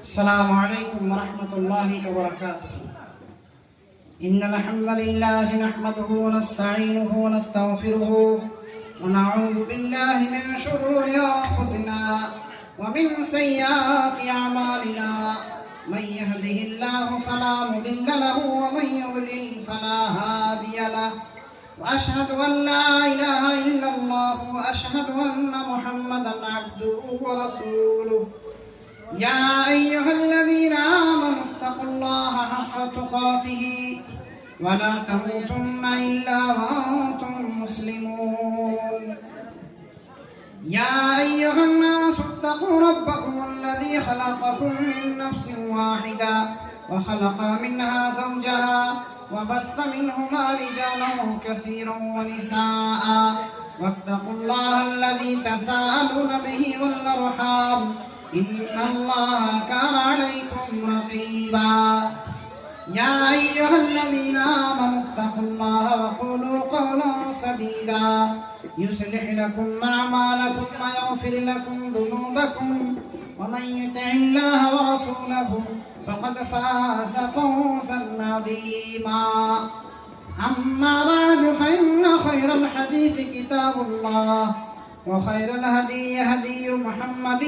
السلام عليكم ورحمة الله وبركاته. إن الحمد لله نحمده ونستعينه ونستغفره ونعوذ بالله من شرور أنفسنا ومن سيئات أعمالنا. من يهده الله فلا مضل له ومن يضلل فلا هادي له. وأشهد أن لا إله إلا الله وأشهد أن محمدا عبده ورسوله. يا أيها الذين آمنوا اتقوا الله حق تقاته ولا تموتن إلا وأنتم مسلمون. يا أيها الناس اتقوا ربكم الذي خلقكم من نفس واحدة وخلق منها زوجها وبث منهما رجالا كثيرا ونساء واتقوا الله الذي تساءلون به والأرحام إن الله كان عليكم رقيبا. يا أيها الذين آمنوا اتقوا الله وقولوا قولا سديدا يصلح لكم أعمالكم ويغفر لكم ذنوبكم ومن يطع الله ورسوله فقد فاز فوزا عظيما. أما بعد فإن خير الحديث كتاب الله وخير الهدي هدي محمد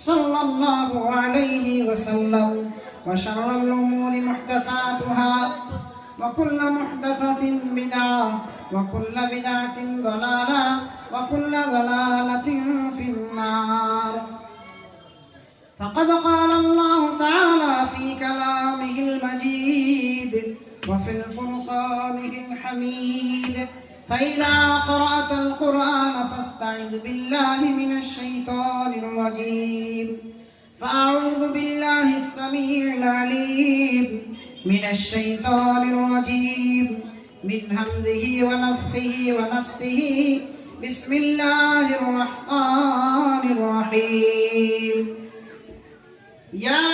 صلى الله عليه وسلم وشر الأمور محدثاتها وكل محدثة بدعة وكل بدعة ضلالة وكل ضلالة في النار. فقد قال الله تعالى في كلامه المجيد وفي الفرقانه الحميد: فإذا قرأت القرآن فاستعذ بالله من الشيطان الرجيم. فأعوذ بالله السميع العليم من الشيطان الرجيم من همزه ونفخه ونفثه. بسم الله الرحمن الرحيم. يا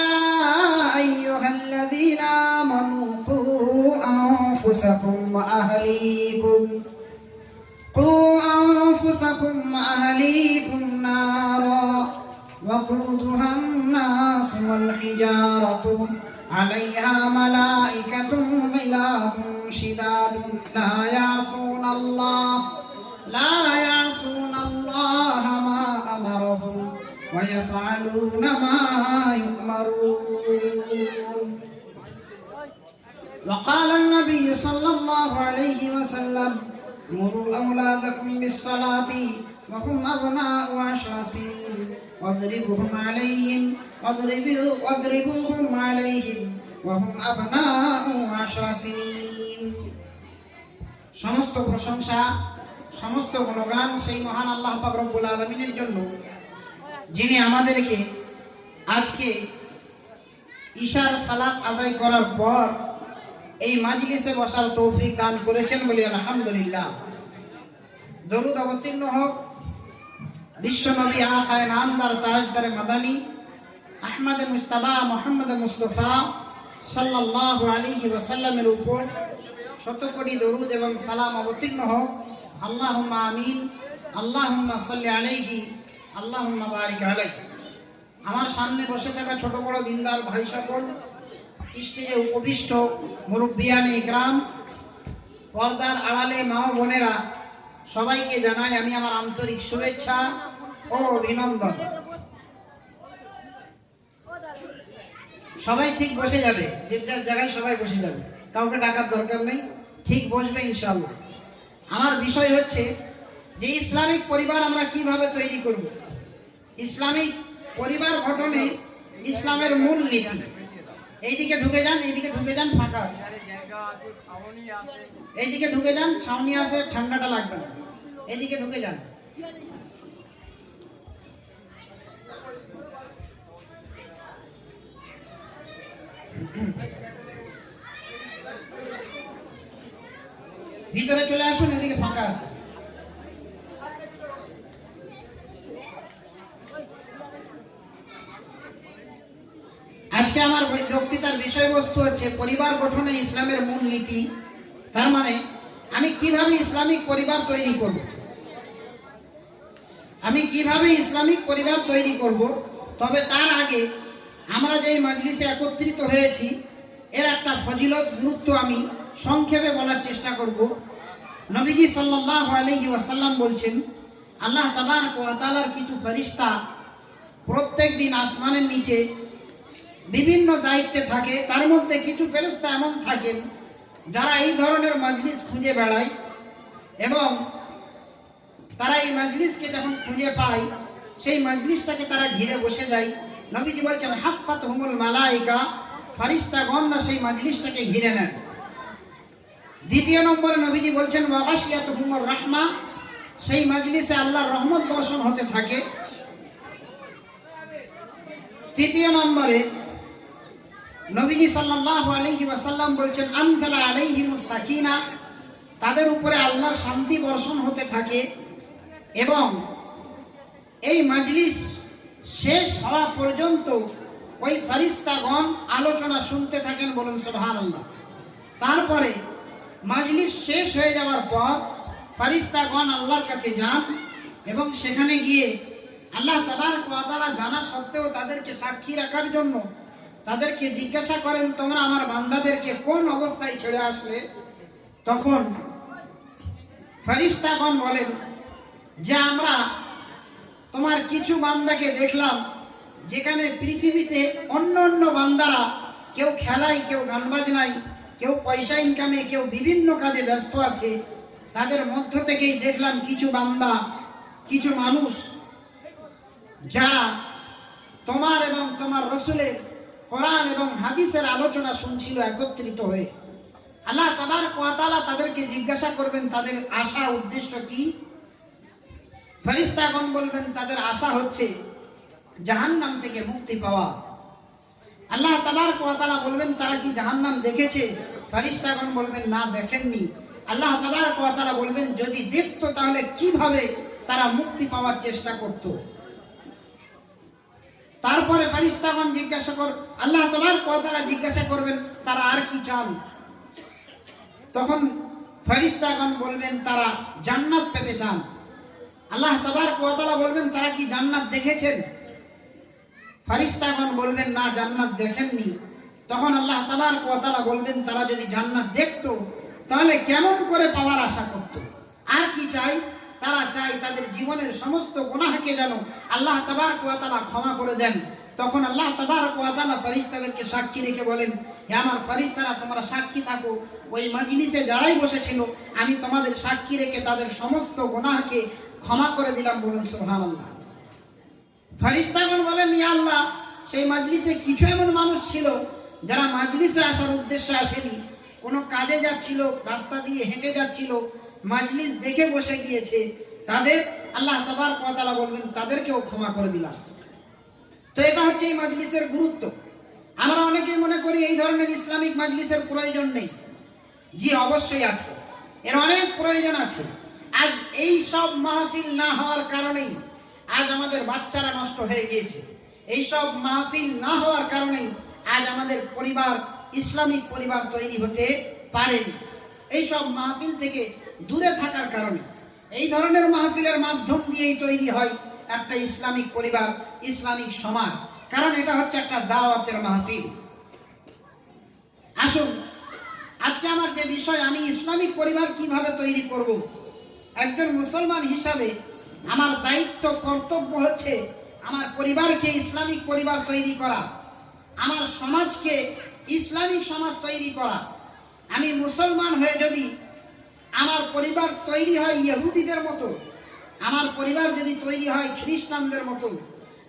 أيها الذين آمنوا قوا أنفسكم وأهليكم نارا وقودها الناس والحجارة عليها ملائكة غلاظ شداد لا يعصون الله ما أمرهم ويفعلون ما يؤمرون. وقال النبي صلى الله عليه وسلم: مروا أولادكم بالصلاة وهم أبناء 10 سنين واضربوهم عليهم وهم أبناء 10 سنين. সমস্ত প্রশংসা সমস্ত গুণগান সেই মহান আল্লাহ পাক রব্বুল আলামিনের জন্য, যিনি আমাদেরকে আজকে ঈশার সালাত আদায় করার পর এই মাজলিসে বসার তৌফিক দান করেছেন বলে আলহামদুলিল্লাহ। দরুদ অবতীর্ণ হোক বিশ্বনবী আকায়ে নামদার তাজদারে মাদানী আহমদ মুজতবা মুহাম্মদ মুস্তাফা সাল্লাল্লাহু আলাইহি ওয়াসাল্লামের উপর শত কোটি দরুদ এবং সালাম অবতীর্ণ হোক। আল্লাহুম্মা আমিন। আল্লাহুম্মা সাল্লি আলাইহি আল্লাহুম্মা বারিক আলাইহি। আমার সামনে বসে থাকা ছোট বড় দিনদার ভাই সকল, স্টেজে উপবিষ্ট মুরব্বিয়ানে ইকরাম, পর্দার আড়ালে মা ও বোনেরা, সবাইকে জানাই আমি আমার আন্তরিক শুভেচ্ছা ও অভিনন্দন। সবাই ঠিক বসে যাবে, যে যার জায়গায় সবাই বসে যাবে, কাউকে ডাকার দরকার নেই, ঠিক বসবে ইনশাআল্লাহ। আমার বিষয় হচ্ছে যে ইসলামিক পরিবার আমরা কিভাবে তৈরি করব। ইসলামিক পরিবার গঠনে ইসলামের মূল নীতি। এইদিকে ঢুকে যান, ফাঁকা আছে। এইদিকে ঢুকে যান, ছাউনি আছে, ঠান্ডাটা লাগবে না। এইদিকে ঢুকে যান। ভিতরে চলে আসুন, এদিকে ফাঁকা আছে। আজকে আমার বক্তৃতার বিষয়বস্তু হচ্ছে পরিবার গঠনে ইসলামের মূল নীতি। তার মানে আমি কিভাবে ইসলামিক পরিবার তৈরি করব। আমি কিভাবে ইসলামিক পরিবার তৈরি করব, তবে তার আগে আমরা যে মজলিসে একত্রিত হয়েছি এর একটা ফজিলত গুরুত্ব আমি সংক্ষেপে বলার চেষ্টা করব। নবীজি সাল্লাল্লাহু আলাইহি ওয়াসাল্লাম বলছেন, আল্লাহ তাবারক ওয়া তাআলার কিছু ফেরেশতা প্রত্যেক দিন আসমানের নিচে বিভিন্ন দায়িত্বে থাকে। তার মধ্যে কিছু ফেরেশতা এমন থাকেন যারা এই ধরনের মজলিস খুঁজে বেড়ায় এবং তারা এই মজলিসকে যখন খুঁজে পায় সেই মজলিসটাকে তারা ঘিরে বসে যায়। নবীজি বলছেন, হাফফাতহুমুল মালায়েকা, ফেরেশতাগণ না সেই মজলিসটাকে ঘিরে নেন। দ্বিতীয় নম্বরে নবীজি বলছেন, ওয়া গাশিয়াতুহুমুর রাহমা, সেই মজলিসে আল্লাহর রহমত বর্ষণ হতে থাকে। তৃতীয় নম্বরে নবীজি সাল্লাল্লাহু আলাইহি ওয়াসাল্লাম বলছেন, আনজালা আলাইহিমুস সাকিনা, তাদের উপরে আল্লাহর শান্তি বর্ষণ হতে থাকে এবং এই মজলিস শেষ হওয়া পর্যন্ত ওই ফেরেশতাগণ আলোচনা শুনতে থাকেন, বলুন সুবহানাল্লাহ। তারপরে মজলিস শেষ হয়ে যাওয়ার পর ফেরেশতাগণ আল্লাহর কাছে যান এবং সেখানে গিয়ে আল্লাহ তাবারক ওয়া তাআলা জানা সত্ত্বেও তাদেরকে সাক্ষী রাখার জন্য তাদেরকে জিজ্ঞাসা করেন, তোমরা আমার বান্দাদেরকে কোন অবস্থায় ছেড়ে আসলে? তখন ফেরেশতাগণ বলেন যে আমরা তোমার কিছু বান্দাকে দেখলাম যেখানে পৃথিবীতে অন্য অন্য বান্দারা কেউ খেলায়, কেউ গান বাজনায়, কেউ পয়সা ইনকামে, কেউ বিভিন্ন কাজে ব্যস্ত আছে। তাদের মধ্য থেকেই দেখলাম কিছু বান্দা, কিছু মানুষ যারা তোমার এবং তোমার রসুলের কোরআন এবং হাদিসের আলোচনা শুনছিল একত্রিত হয়ে। আল্লাহ তাবারক ওয়া তাআলা তাদেরকে জিজ্ঞাসা করবেন তাদের আশা উদ্দেশ্য কি? ফেরেশতাগণ বলবেন তাদের আশা হচ্ছে জাহান্নাম থেকে মুক্তি পাওয়া। আল্লাহ তাবারক ওয়া তাআলা বলবেন তারা কি জাহান্নাম দেখেছে? ফেরেশতাগণ বলবেন না, দেখেননি। আল্লাহ তাবারক ওয়া তাআলা বলবেন যদি দেখতো তাহলে কিভাবে তারা মুক্তি পাওয়ার চেষ্টা করত। তারপরে ফেরেশতাগণ আল্লাহ তাবারক ওয়া তাআলা জিজ্ঞাসা করবেন তারা আর কি চান? তখন ফেরেশতাগণ বলবেন তারা জান্নাত পেতে চান। আল্লাহ তাবারক ওয়া তাআলা বলবেন তারা কি জান্নাত দেখেছেন? ফেরেশতাগণ বলবেন না, জান্নাত দেখেননি। তখন আল্লাহ তাবারক ওয়া তাআলা বলবেন তারা যদি জান্নাত দেখতো তাহলে কেমন করে পাওয়ার আশা করত? আর কি চাই? তারা চাই তাদের জীবনের সমস্ত গুনাহকে যেন আল্লাহ তাবারক ওয়া তাআলা ক্ষমা করে দেন। তখন আল্লাহ তাবারক ওয়া তাআলা ফেরেশতাদেরকে সাক্ষী রেখে বলেন, হে আমার ফেরেশতারা, তোমরা সাক্ষী থাকো, ওই মজলিসে যারাই বসেছিল আমি তোমাদের সাক্ষী রেখে তাদের সমস্ত গুনাহকে ক্ষমা করে দিলাম, বলুন সুবহানাল্লাহ। ফেরেশতাগণ বলেন, ইয়া আল্লাহ, সেই মজলিসে কিছু এমন মানুষ ছিল যারা মজলিসে আসার উদ্দেশ্যে আসেনি, কোনো কাজে যাচ্ছিল, রাস্তা দিয়ে হেঁটে যাচ্ছিল, মজলিস দেখে বসে গিয়েছে, তাদের আল্লাহ তাবারক ওয়া তাআলা বলবেন তাদেরকেও ক্ষমা করে দিলাম। তো এটা হচ্ছে এই মজলিসের গুরুত্ব। আমরা অনেকেই মনে করি এই ধরনের ইসলামিক মজলিসের প্রয়োজন নেই। জি, অবশ্যই আছে, এর অনেক প্রয়োজন আছে। আজ এই সব মাহফিল না হওয়ার কারণেই আজ আমাদের বাচ্চারা নষ্ট হয়ে গিয়েছে। এই সব মাহফিল না হওয়ার কারণেই আজ আমাদের পরিবার ইসলামিক পরিবার তৈরি হতে পারেনি। এই সব মাহফিল থেকে দূরে থাকার কারণে, এই ধরনের মাহফিলের মাধ্যম দিয়েই তৈরি হয় একটা ইসলামিক পরিবার, ইসলামিক সমাজ। কারণ এটা হচ্ছে একটা দাওয়াতের মাহফিল। আসুন, আজকে আমার যে বিষয়, আমি ইসলামিক পরিবার কিভাবে তৈরি করব, একজন মুসলমান হিসাবে আমার দায়িত্ব, কর্তব্য হচ্ছে আমার পরিবারকে ইসলামিক পরিবার তৈরি করা, আমার সমাজকে ইসলামিক সমাজ তৈরি করা। আমি মুসলমান হয়ে যদি আমার পরিবার তৈরি হয় ইহুদিদের মতো, আমার পরিবার যদি তৈরি হয় খ্রিস্টানদের মতো,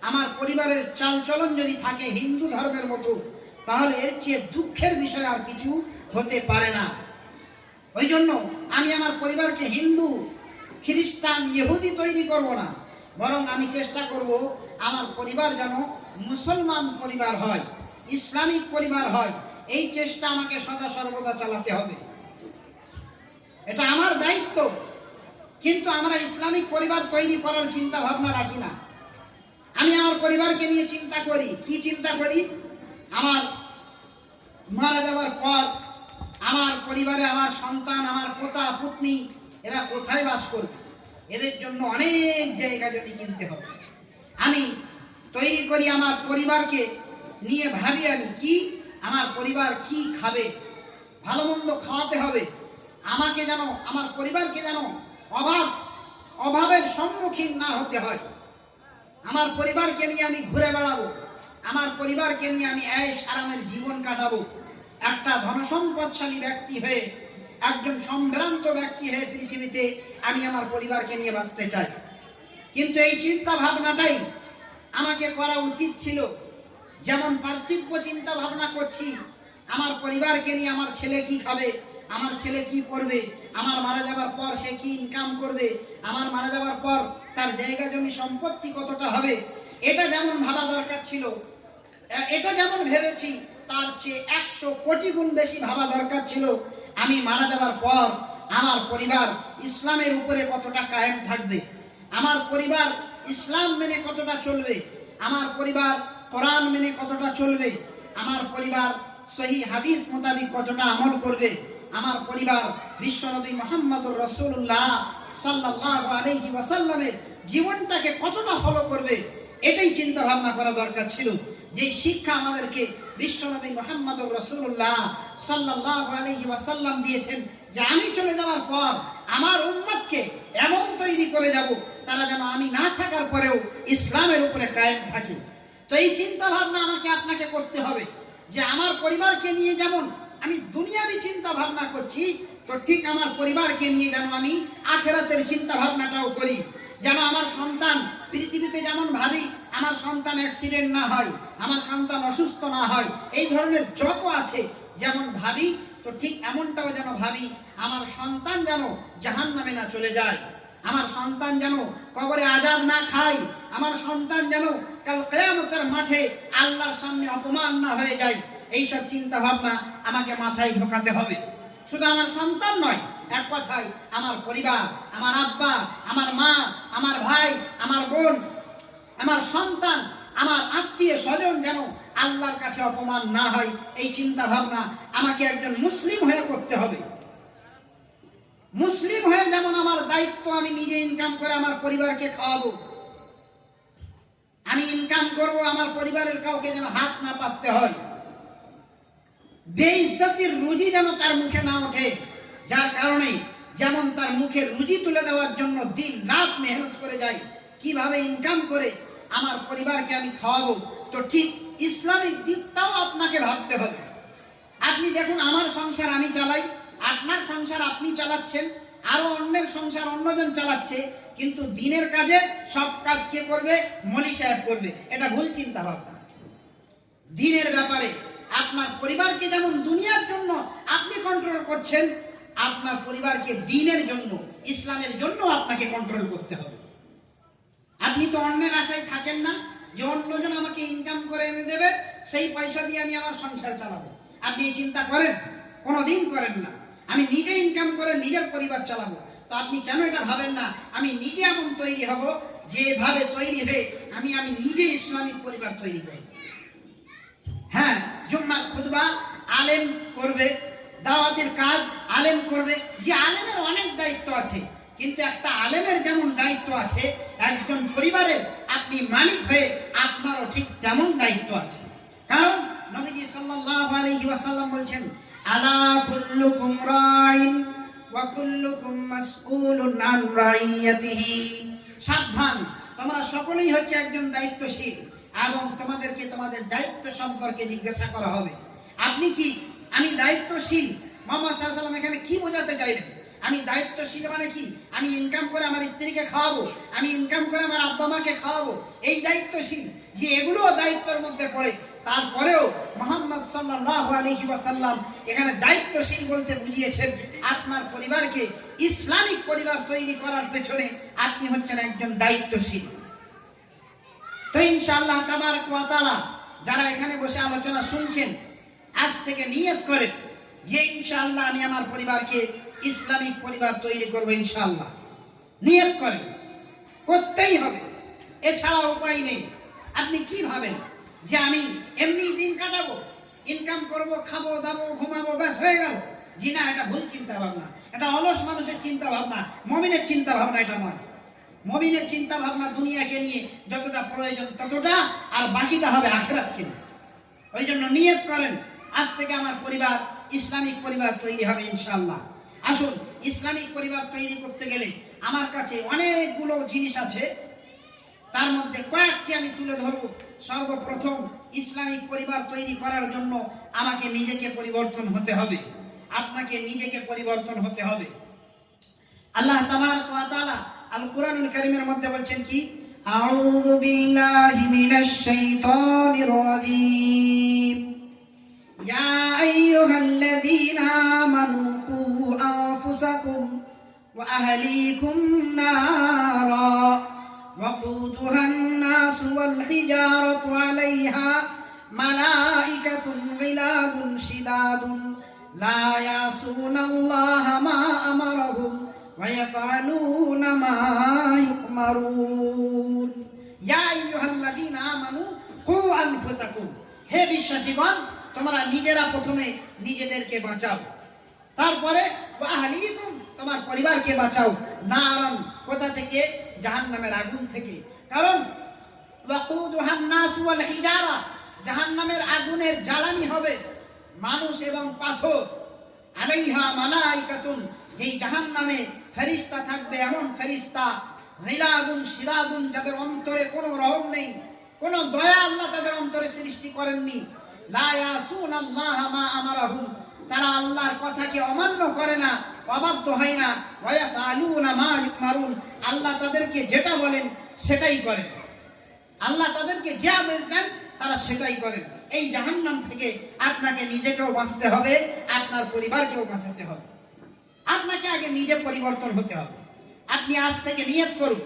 আমার পরিবারের চালচলন যদি থাকে হিন্দু ধর্মের মতো, তাহলে এর চেয়ে দুঃখের বিষয় আর কিছু হতে পারে না। ওই জন্য আমি আমার পরিবারকে হিন্দু, খ্রিস্টান, ইহুদি তৈরি করব না, বরং আমি চেষ্টা করব আমার পরিবার যেন মুসলমান পরিবার হয়, ইসলামিক পরিবার হয়। এই চেষ্টা আমাকে সদা সর্বদা চালাতে হবে, এটা আমার দায়িত্ব। কিন্তু আমরা ইসলামিক পরিবার তৈরি করার চিন্তা ভাবনা রাখি না। আমি আমার পরিবারকে নিয়ে চিন্তা করি, কি চিন্তা করি? আমার মারা যাওয়ার পর আমার পরিবারে আমার সন্তান, আমার পোতা পুতনি, এরা কোথায় বাস করবে? এদের জন্য অনেক জায়গা যদি কিনতে হবে। আমি তৈরি করি আমার পরিবারকে নিয়ে ভাবি আমি কি আমার পরিবার কি খাবে, ভালো মন্দ খাওয়াতে হবে আমাকে, যেন আমার পরিবারকে যেন অভাবের সম্মুখীন না হতে হয়। আমার পরিবারকে নিয়ে আমি ঘুরে বেড়াবো, আমার পরিবারকে নিয়ে আমি ऐश আরামের জীবন কাটাবো। একটা ধনসম্পদশালী ব্যক্তি হয়ে, একজন সম্ভ্রান্ত ব্যক্তি হয়ে পৃথিবীতে আমি আমার পরিবারকে নিয়ে বাঁচতে চাই। কিন্তু এই চিন্তা ভাবনাটাই আমাকে করা উচিত ছিল। যেমন পার্থিব চিন্তা ভাবনা করছি, আমার পরিবারকে নিয়ে আমার ছেলে কি খাবে, আমার ছেলে কি করবে, আমার মারা যাবার পর সে কি ইনকাম করবে, আমার মারা যাবার পর তার জায়গা জমি সম্পত্তি কতটা হবে, এটা যেমন ভাবা দরকার ছিল, এটা যেমন ভেবেছি তার চেয়ে 100 কোটি গুণ বেশি ভাবা দরকার ছিল আমি মারা যাবার পর আমার পরিবার ইসলামের উপরে কতটা কায়েম থাকবে, আমার পরিবার ইসলাম মেনে কতটা চলবে, আমার পরিবার কোরআন মেনে কতটা চলবে, আমার পরিবার সহি হাদিস মোতাবেক কতটা আমল করবে, আমার পরিবার বিশ্বনবী মুহাম্মদুর রাসূলুল্লাহ সাল্লাল্লাহু আলাইহি ওয়াসাল্লামের জীবনটাকে কতটা ফলো করবে, এটাই চিন্তা ভাবনা করা দরকার ছিল। যে শিক্ষা আমাদেরকে বিশ্বনবী মুহাম্মদুর রাসূলুল্লাহ সাল্লাল্লাহু আলাইহি ওয়াসাল্লাম দিয়েছেন যে আমি চলে যাওয়ার পর আমার উম্মতকে এমন তৈরি করে যাব তারা যেন আমি না থাকার পরেও ইসলামের উপরে কায়েম থাকে। তো এই চিন্তা ভাবনা আমাকে আপনাকে করতে হবে যে আমার পরিবারকে নিয়ে যেমন আমি দুনিয়াবি চিন্তা ভাবনা করছি, তো ঠিক আমার পরিবারকে নিয়ে যেন আমি আখিরাতের চিন্তা ভাবনাটাও করি। যেন আমার সন্তান পৃথিবীতে যেমন ভাবি আমার সন্তান অ্যাক্সিডেন্ট না হয়, আমার সন্তান অসুস্থ না হয়, এই ধরনের যত আছে যেমন ভাবি, তো ঠিক এমনটাও যেন ভাবি আমার সন্তান যেন জাহান্নামে না চলে যায়, আমার সন্তান যেন কবরে আযাব না খায়, আমার সন্তান যেন কাল কিয়ামতের মাঠে আল্লাহর সামনে অপমান না হয়ে যায়। এইসব চিন্তা ভাবনা আমাকে মাথায় ঢোকাতে হবে। শুধু আমার সন্তান নয়, এক কথায় আমার পরিবার, আমার আব্বা, আমার মা, আমার ভাই, আমার বোন, আমার সন্তান, আমার আত্মীয় স্বজন যেন আল্লাহর কাছে অপমান না হয়, এই চিন্তা ভাবনা আমাকে একজন মুসলিম হয়ে করতে হবে। মুসলিম হয়ে যেমন আমার দায়িত্ব আমি নিজে ইনকাম করে আমার পরিবারকে খাওয়াবো, আমি ইনকাম করব, আমার পরিবারের কাউকে যেন হাত না পাততে হয়, বেইজ্জতির রুজি যেন তার মুখে না ওঠে, যার কারণে যেমন তার মুখে রুজি তুলে দেওয়ার জন্য দিন রাত মেহনত করে যায়, কিভাবে ইনকাম করে আমার পরিবারকে আমি খাওয়াবো, তো ঠিক ইসলামিক দিকটাও আপনাকে ভাবতে হবে। আপনি দেখুন আমার সংসার আমি চালাই, আপনার সংসার আপনি চালাচ্ছেন, আরো অন্যের সংসার অন্যজন চালাচ্ছে, কিন্তু দিনের কাজে সব কাজ কে করবে? মলি সাহেব করবে। এটা ভুল চিন্তা ভাবনা। দিনের ব্যাপারে আপনার পরিবারকে যেমন দুনিয়ার জন্য আপনি কন্ট্রোল করছেন, আপনার পরিবারকে দিনের জন্য, ইসলামের জন্য আপনাকে কন্ট্রোল করতে হবে। আপনি তো অন্যের আশায় থাকেন না যে অন্যজন আমাকে ইনকাম করে এনে দেবে, সেই পয়সা দিয়ে আমি আমার সংসার চালাবো। আপনি এই চিন্তা করেন? কোনোদিন করেন না। আমি নিজে ইনকাম করে নিজের পরিবার চালাবো। তো আপনি কেন এটা ভাবেন না আমি নিজে এমন তৈরি হব যেভাবে তৈরি হয়ে আমি নিজে ইসলামিক পরিবার তৈরি করি। হ্যাঁ, জুম্মার খুতবা আলেম করবে, দাওয়াতের কাজ আলেম করবে। যে আলেমের অনেক দায়িত্ব আছে, কিন্তু একটা আলেমের যেমন দায়িত্ব আছে, একজন পরিবারের আপনি মালিক হয়ে আপনারও ঠিক তেমন দায়িত্ব আছে। কারণ নবীজি সাল্লাল্লাহু আলাইহি ওয়াসাল্লাম বলছেন, আলা কুল্লুকুম রাইন ওয়া কুল্লুকুম মাসউলুন আন রাইয়াতিহি। সাবধান, তোমরা সকলেই হচ্ছে একজন দায়িত্বশীল এবং তোমাদেরকে তোমাদের দায়িত্ব সম্পর্কে জিজ্ঞাসা করা হবে। আপনি কি? আমি দায়িত্বশীল। মুহাম্মদ সাল্লাল্লাহু আলাইহি ওয়াসাল্লাম এখানে কি বোঝাতে চাইলেন? আমি দায়িত্বশীল মানে কি? আমি ইনকাম করে আমার স্ত্রীকে খাওয়াবো, আমি ইনকাম করে আমার আব্বা মাকে খাওয়াবো, এই দায়িত্বশীল। যে এগুলো দায়িত্বের মধ্যে পড়ে, তারপরেও মুহাম্মদ সাল্লাল্লাহু আলাইহি ওয়াসাল্লাম এখানে দায়িত্বশীল বলতে বুঝিয়েছেন আপনার পরিবারকে ইসলামিক পরিবার তৈরি করার পেছনে আপনি হচ্ছেন একজন দায়িত্বশীল। তো ইনশাআল্লাহ তাবারাক ওয়া তাআলা যারা এখানে বসে আলোচনা শুনছেন, আজ থেকে নিয়ত করেন যে ইনশাআল্লাহ আমি আমার পরিবারকে ইসলামিক পরিবার তৈরি করব। ইনশাআল্লাহ নিয়ত করেন, করতেই হবে, এছাড়া উপায় নেই। আপনি কি ভাবেন যে আমি এমনি দিন কাটাবো, ইনকাম করব, খাবো দাবো, ঘুমাবো, ব্যাস হয়ে গেল? জি না, এটা ভুল চিন্তা ভাবনা। এটা অলস মানুষের চিন্তা ভাবনা, মুমিনের চিন্তা ভাবনা এটা নয়। মুমিনের চিন্তা ভাবনা দুনিয়াকে নিয়ে যতটা প্রয়োজন ততটা, আর বাকিটা হবে আখিরাতকে নিয়ে। ওই জন্য নিয়ত করেন, আজ থেকে আমার পরিবার ইসলামিক পরিবার তৈরি হবে ইনশাআল্লাহ। আসুন, ইসলামিক পরিবার তৈরি করতে গেলে আমার কাছে অনেকগুলো জিনিস আছে, তার মধ্যে কয়েকটি আমি তুলে ধরব। সর্বপ্রথম, ইসলামিক পরিবার তৈরি করার জন্য আমাকে নিজেকে পরিবর্তন হতে হবে, আপনাকে নিজেকে পরিবর্তন হতে হবে। আল্লাহ তাবারক ওয়া তাআলা আল কুরআনুল কারীমের মধ্যে বলছেন কি, আউযু বিল্লাহি মিনাশ শাইতানির রাজীম, ইয়া আইয়ুহাল্লাযীনা আমানু কু আনফুসাকুম ওয়া আহলিকুম নারা وقودها الناس والحجارة عليها ملائكة غلاظ شداد لا يعصون الله ما أمرهم ويفعلون ما يؤمرون يا أيها الذين آمنوا قوا أنفسكم হে বিশ্বাসীগণ, তোমরা নিজেরা প্রথমে নিজেদেরকে বাঁচাও, তারপরে ওয়া আহলিকুম তোমার পরিবারকে বাঁচাও, নারান কোথা থেকে? জাহান্নামের আগুন থেকে। কারণ ওয়াকুদুহান নাস ওয়াল হিজারা, জাহান্নামের আগুনের জ্বালানি হবে মানুষ এবং পাথর। আলাইহা মালাইকাতুন, যেই জাহান্নামে ফেরেশতা থাকবে, এমন ফেরেশতা গিলাগুন শিরাগুন, যাদের অন্তরে কোনো রহম নেই, কোনো দয়া আল্লাহ তাদের অন্তরে সৃষ্টি করেননি। লা ইয়াসুনাল্লাহ মা আমারাহুম, তারা আল্লাহর কথাকে অমান্য করে না, অবাধ্য হয় না। ওয়া ইয়াফআলুনা মা ইউমারুন, আল্লাহ তাদেরকে যেটা বলেন সেটাই করেন, আল্লাহ তাদেরকে যা বলেন তারা সেটাই করেন। এই জাহান্নাম থেকে আপনাকে নিজেকেও বাঁচতে হবে, আপনার পরিবারকেও বাঁচাতে হবে। আপনাকে আগে নিজে পরিবর্তন হতে হবে। আপনি আজ থেকে নিয়ত করুন,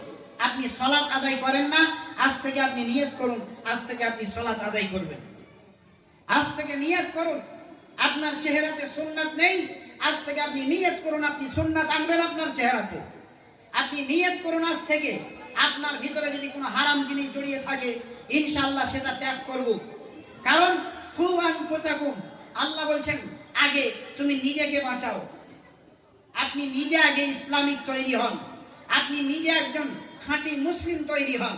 আপনি সালাত আদায় করেন না, আজ থেকে আপনি নিয়ত করুন, আজ থেকে আপনি সালাত আদায় করবেন। আজ থেকে নিয়ত করুন, আপনার চেহারাতে সুন্নাত নেই, আজ থেকে আপনি নিয়ত করুন আপনি সুন্নাত আনবেন আপনার চেহারাতে। আপনি নিয়ত করুন আজ থেকে, আপনার ভিতরে যদি কোনো হারাম জিনিস জড়িয়ে থাকে ইনশাআল্লাহ সেটা ত্যাগ করব। কারণ কু আনফুসাকুম, আল্লাহ বলছেন আগে তুমি নিজেকে বাঁচাও, আপনি নিজে আগে ইসলামিক তৈরি হন, আপনি নিজে একজন খাঁটি মুসলিম তৈরি হন,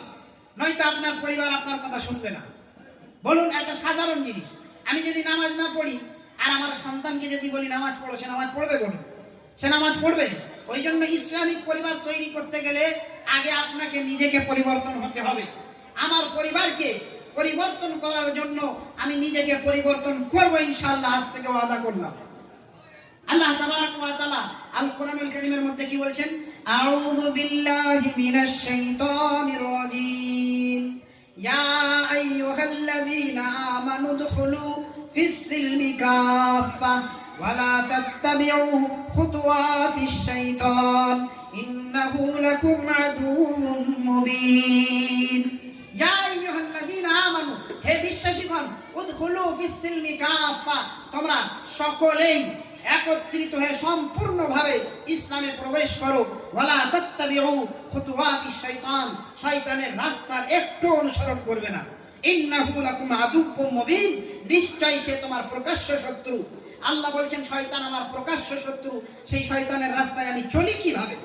নয়তো আপনার পরিবার আপনার কথা শুনবে না। বলুন, একটা সাধারণ জিনিস, আমি যদি নামাজ না পড়ি আর আমার সন্তানকে যদি বলি নামাজ পড়ো, সে নামাজ পড়বে? বলুন, সে নামাজ পড়বে? ওই জন্য ইসলামিক পরিবার তৈরি করতে গেলে আগে আপনাকে নিজেকে পরিবর্তন হতে হবে। আমার পরিবারকে পরিবর্তন করার জন্য আমি নিজেকে পরিবর্তন করব ইনশাআল্লাহ, আজ থেকে ওয়াদা করলাম। আল্লাহ তাবারক ওয়া তাআলা আল কোরআনুল কারীমের মধ্যে কি বলছেন? আউযু বিল্লাহি মিনাশ শাইতানির রাজীম, ইয়া আইয়ুহাল্লাযীনা আমানু দুখুলু ফিস সিলমি কাফা ওয়া লা তাত্তাবিউ খুতুওয়াতিশ শাইতান ইন্নাহু লাকুম আদুউম মুবিন। ইয়া আইয়ুহাল্লাযীনা আমানু, হে বিশ্বাসীগণ, উদখুলু ফিস সিলমি কাফা, তোমরা সকলেই একত্রিত হয়ে সম্পূর্ণভাবে ইসলামে প্রবেশ করো। ওয়ালা তাত্তাবিউ খুতুওয়াতিশ শাইতান, শয়তানের রাস্তার একটু অনুসরণ করবে না। ইন্নাহু লাকুম আদুউম মুবিন, নিশ্চয়ই সে তোমার প্রকাশ্য শত্রু। আল্লাহ বলছেন শয়তান আমার প্রকাশ্য শত্রু, সেই শয়তানের রাস্তায় আমি চলি কিভাবে?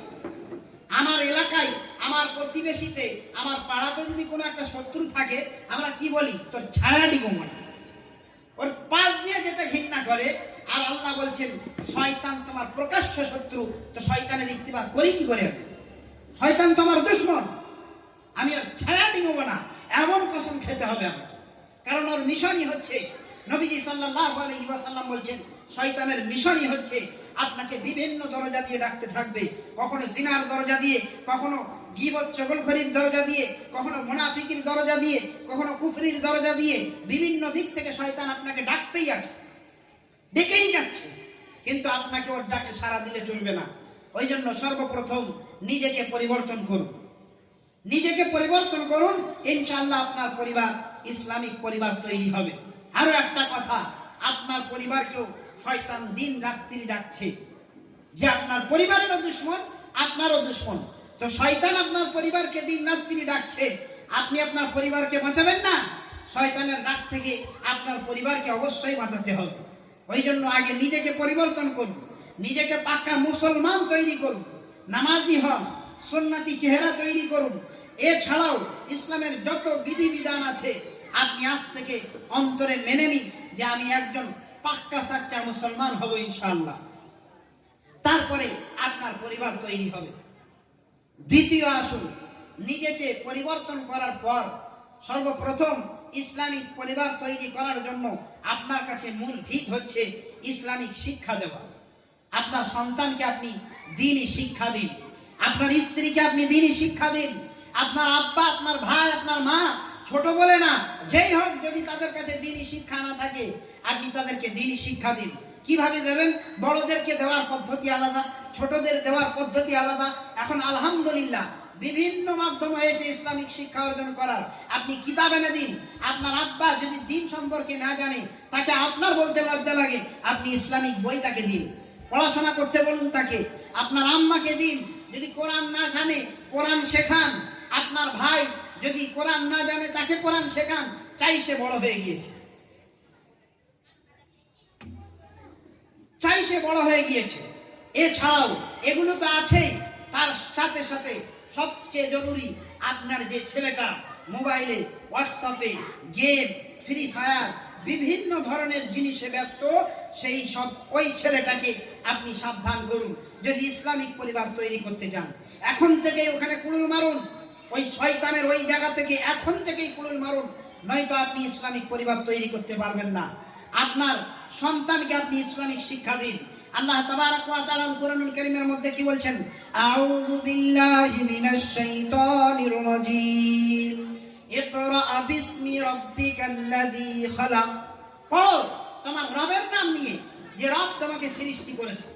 আমার এলাকায়, আমার প্রতিবেশীতে, আমার পাড়াতে যদি কোনো একটা শত্রু থাকে, আমরা কি বলি? তোর ছায়াডি গোমন, ওর পাশ দিয়ে যেটা ঘৃণা করে। আর আল্লাহ বলছেন শয়তান তোমার প্রকাশ্য শত্রু, তো শয়তানের ইত্তিবা করি কি করে? শয়তান তোমার দুশমন, আমি ওর ছায়া দিব না, এমন কসম খেতে হবে আমাকে। কারণ ওর মিশনই হচ্ছে, নবীজি সাল্লাল্লাহু আলাইহি ওয়াসাল্লাম বলছেন শয়তানের মিশনই হচ্ছে আপনাকে বিভিন্ন দরজা দিয়ে ডাকতে থাকবে। কখনো জিনার দরজা দিয়ে, কখনো গীবত চগলখড়ির দরজা দিয়ে, কখনো মুনাফিকির দরজা দিয়ে, কখনো কুফরির দরজা দিয়ে, বিভিন্ন দিক থেকে শয়তান আপনাকে ডাকতেই আছে, ডেকেই যাচ্ছে, কিন্তু আপনাকে ওর ডাকে সাড়া দিলে চলবে না। ওই জন্য সর্বপ্রথম নিজেকে পরিবর্তন করুন, নিজেকে পরিবর্তন করুন, ইনশাআল্লাহ আপনার পরিবার ইসলামিক পরিবার তৈরি হবে। আরো একটা কথা, আপনার পরিবারকেও শয়তান দিন রাত্রি ডাকছে, যে আপনার পরিবারেরও দুশমন, আপনারও দুশমন। তো শয়তান আপনার পরিবারকে দিন রাত্রি ডাকছে, আপনি আপনার পরিবারকে বাঁচাবেন না? শয়তানের ডাক থেকে আপনার পরিবারকে অবশ্যই বাঁচাতে হবে। ওই জন্য আগে নিজেকে পরিবর্তন করুন, নিজেকে পাক্কা মুসলমান তৈরি করুন, নামাজি হন, সুন্নতি চেহারা তৈরি করুন। এছাড়াও ইসলামের যত বিধিবিধান আছে আপনি আজ থেকে অন্তরে মেনে নিন যে আমি একজন পাক্কা সাচ্চা মুসলমান হব ইনশাআল্লাহ। তারপরে আপনার পরিবার তৈরি হবে। দ্বিতীয় আসুন, নিজেকে পরিবর্তন করার পর সর্বপ্রথম ইসলামিক পরিবার তৈরি করার জন্য আপনার কাছে মূল ভিত হচ্ছে ইসলামিক শিক্ষা দেওয়া। আপনার সন্তানকে আপনি দ্বীনি শিক্ষা দিন, আপনার স্ত্রীকে আপনি দ্বীনি শিক্ষা দিন, আপনার আব্বা, আপনার ভাই, আপনার মা, ছোট বলে না, যেই হোক, যদি তাদের কাছে দ্বীনি শিক্ষা না থাকে আপনি তাদেরকে দ্বীনি শিক্ষা দিন। কিভাবে দেবেন? বড়দেরকে দেওয়ার পদ্ধতি আলাদা, ছোটদের দেওয়ার পদ্ধতি আলাদা। এখন আলহামদুলিল্লাহ বিভিন্ন মাধ্যম হয়েছে ইসলামিক শিক্ষা অর্জন করার। আপনি কিতাব এনে দিন। আপনার আব্বা যদি দ্বীন সম্পর্কে না জানে, তাকে আপনার বলতে লজ্জা লাগে, আপনি ইসলামিক বই তাকে দিন, পড়াশোনা করতে বলুন তাকে। আপনার আম্মাকে দিন, যদি কোরআন না জানে কোরআন শেখান। আপনার ভাই যদি কোরআন না জানে তাকে কোরআন শেখান, চাই সে বড় হয়ে গিয়েছে, চাই সে বড় হয়ে গিয়েছে। এছাড়াও এগুলো তো আছেই, তার সাথে সাথে সবচেয়ে জরুরি, আপনার যে ছেলেটা মোবাইলে, হোয়াটসঅ্যাপে গেম, ফ্রি ফায়ার, বিভিন্ন ধরনের জিনিসে ব্যস্ত, সেই সব ওই ছেলেটাকে আপনি সাবধান করুন। যদি ইসলামিক পরিবার তৈরি করতে চান, এখন থেকেই ওখানে কুড়ুল মারুন, ওই শয়তানের ওই জায়গা থেকে এখন থেকেই কুড়ুল মারুন, নয়তো আপনি ইসলামিক পরিবার তৈরি করতে পারবেন না। আপনার সন্তানকে আপনি ইসলামিক শিক্ষা দিন। আল্লাহ তাবারক ওয়া তাআলা কুরআনুল কারীমের মধ্যে কি বলছেন? আউযু বিল্লাহি মিনাশ শাইতানির রাজীম। ইকরা বিসমি রাব্বিকাল্লাযী খালাক। পড়ো তোমার রবের নাম নিয়ে, যে রব তোমাকে সৃষ্টি করেছে।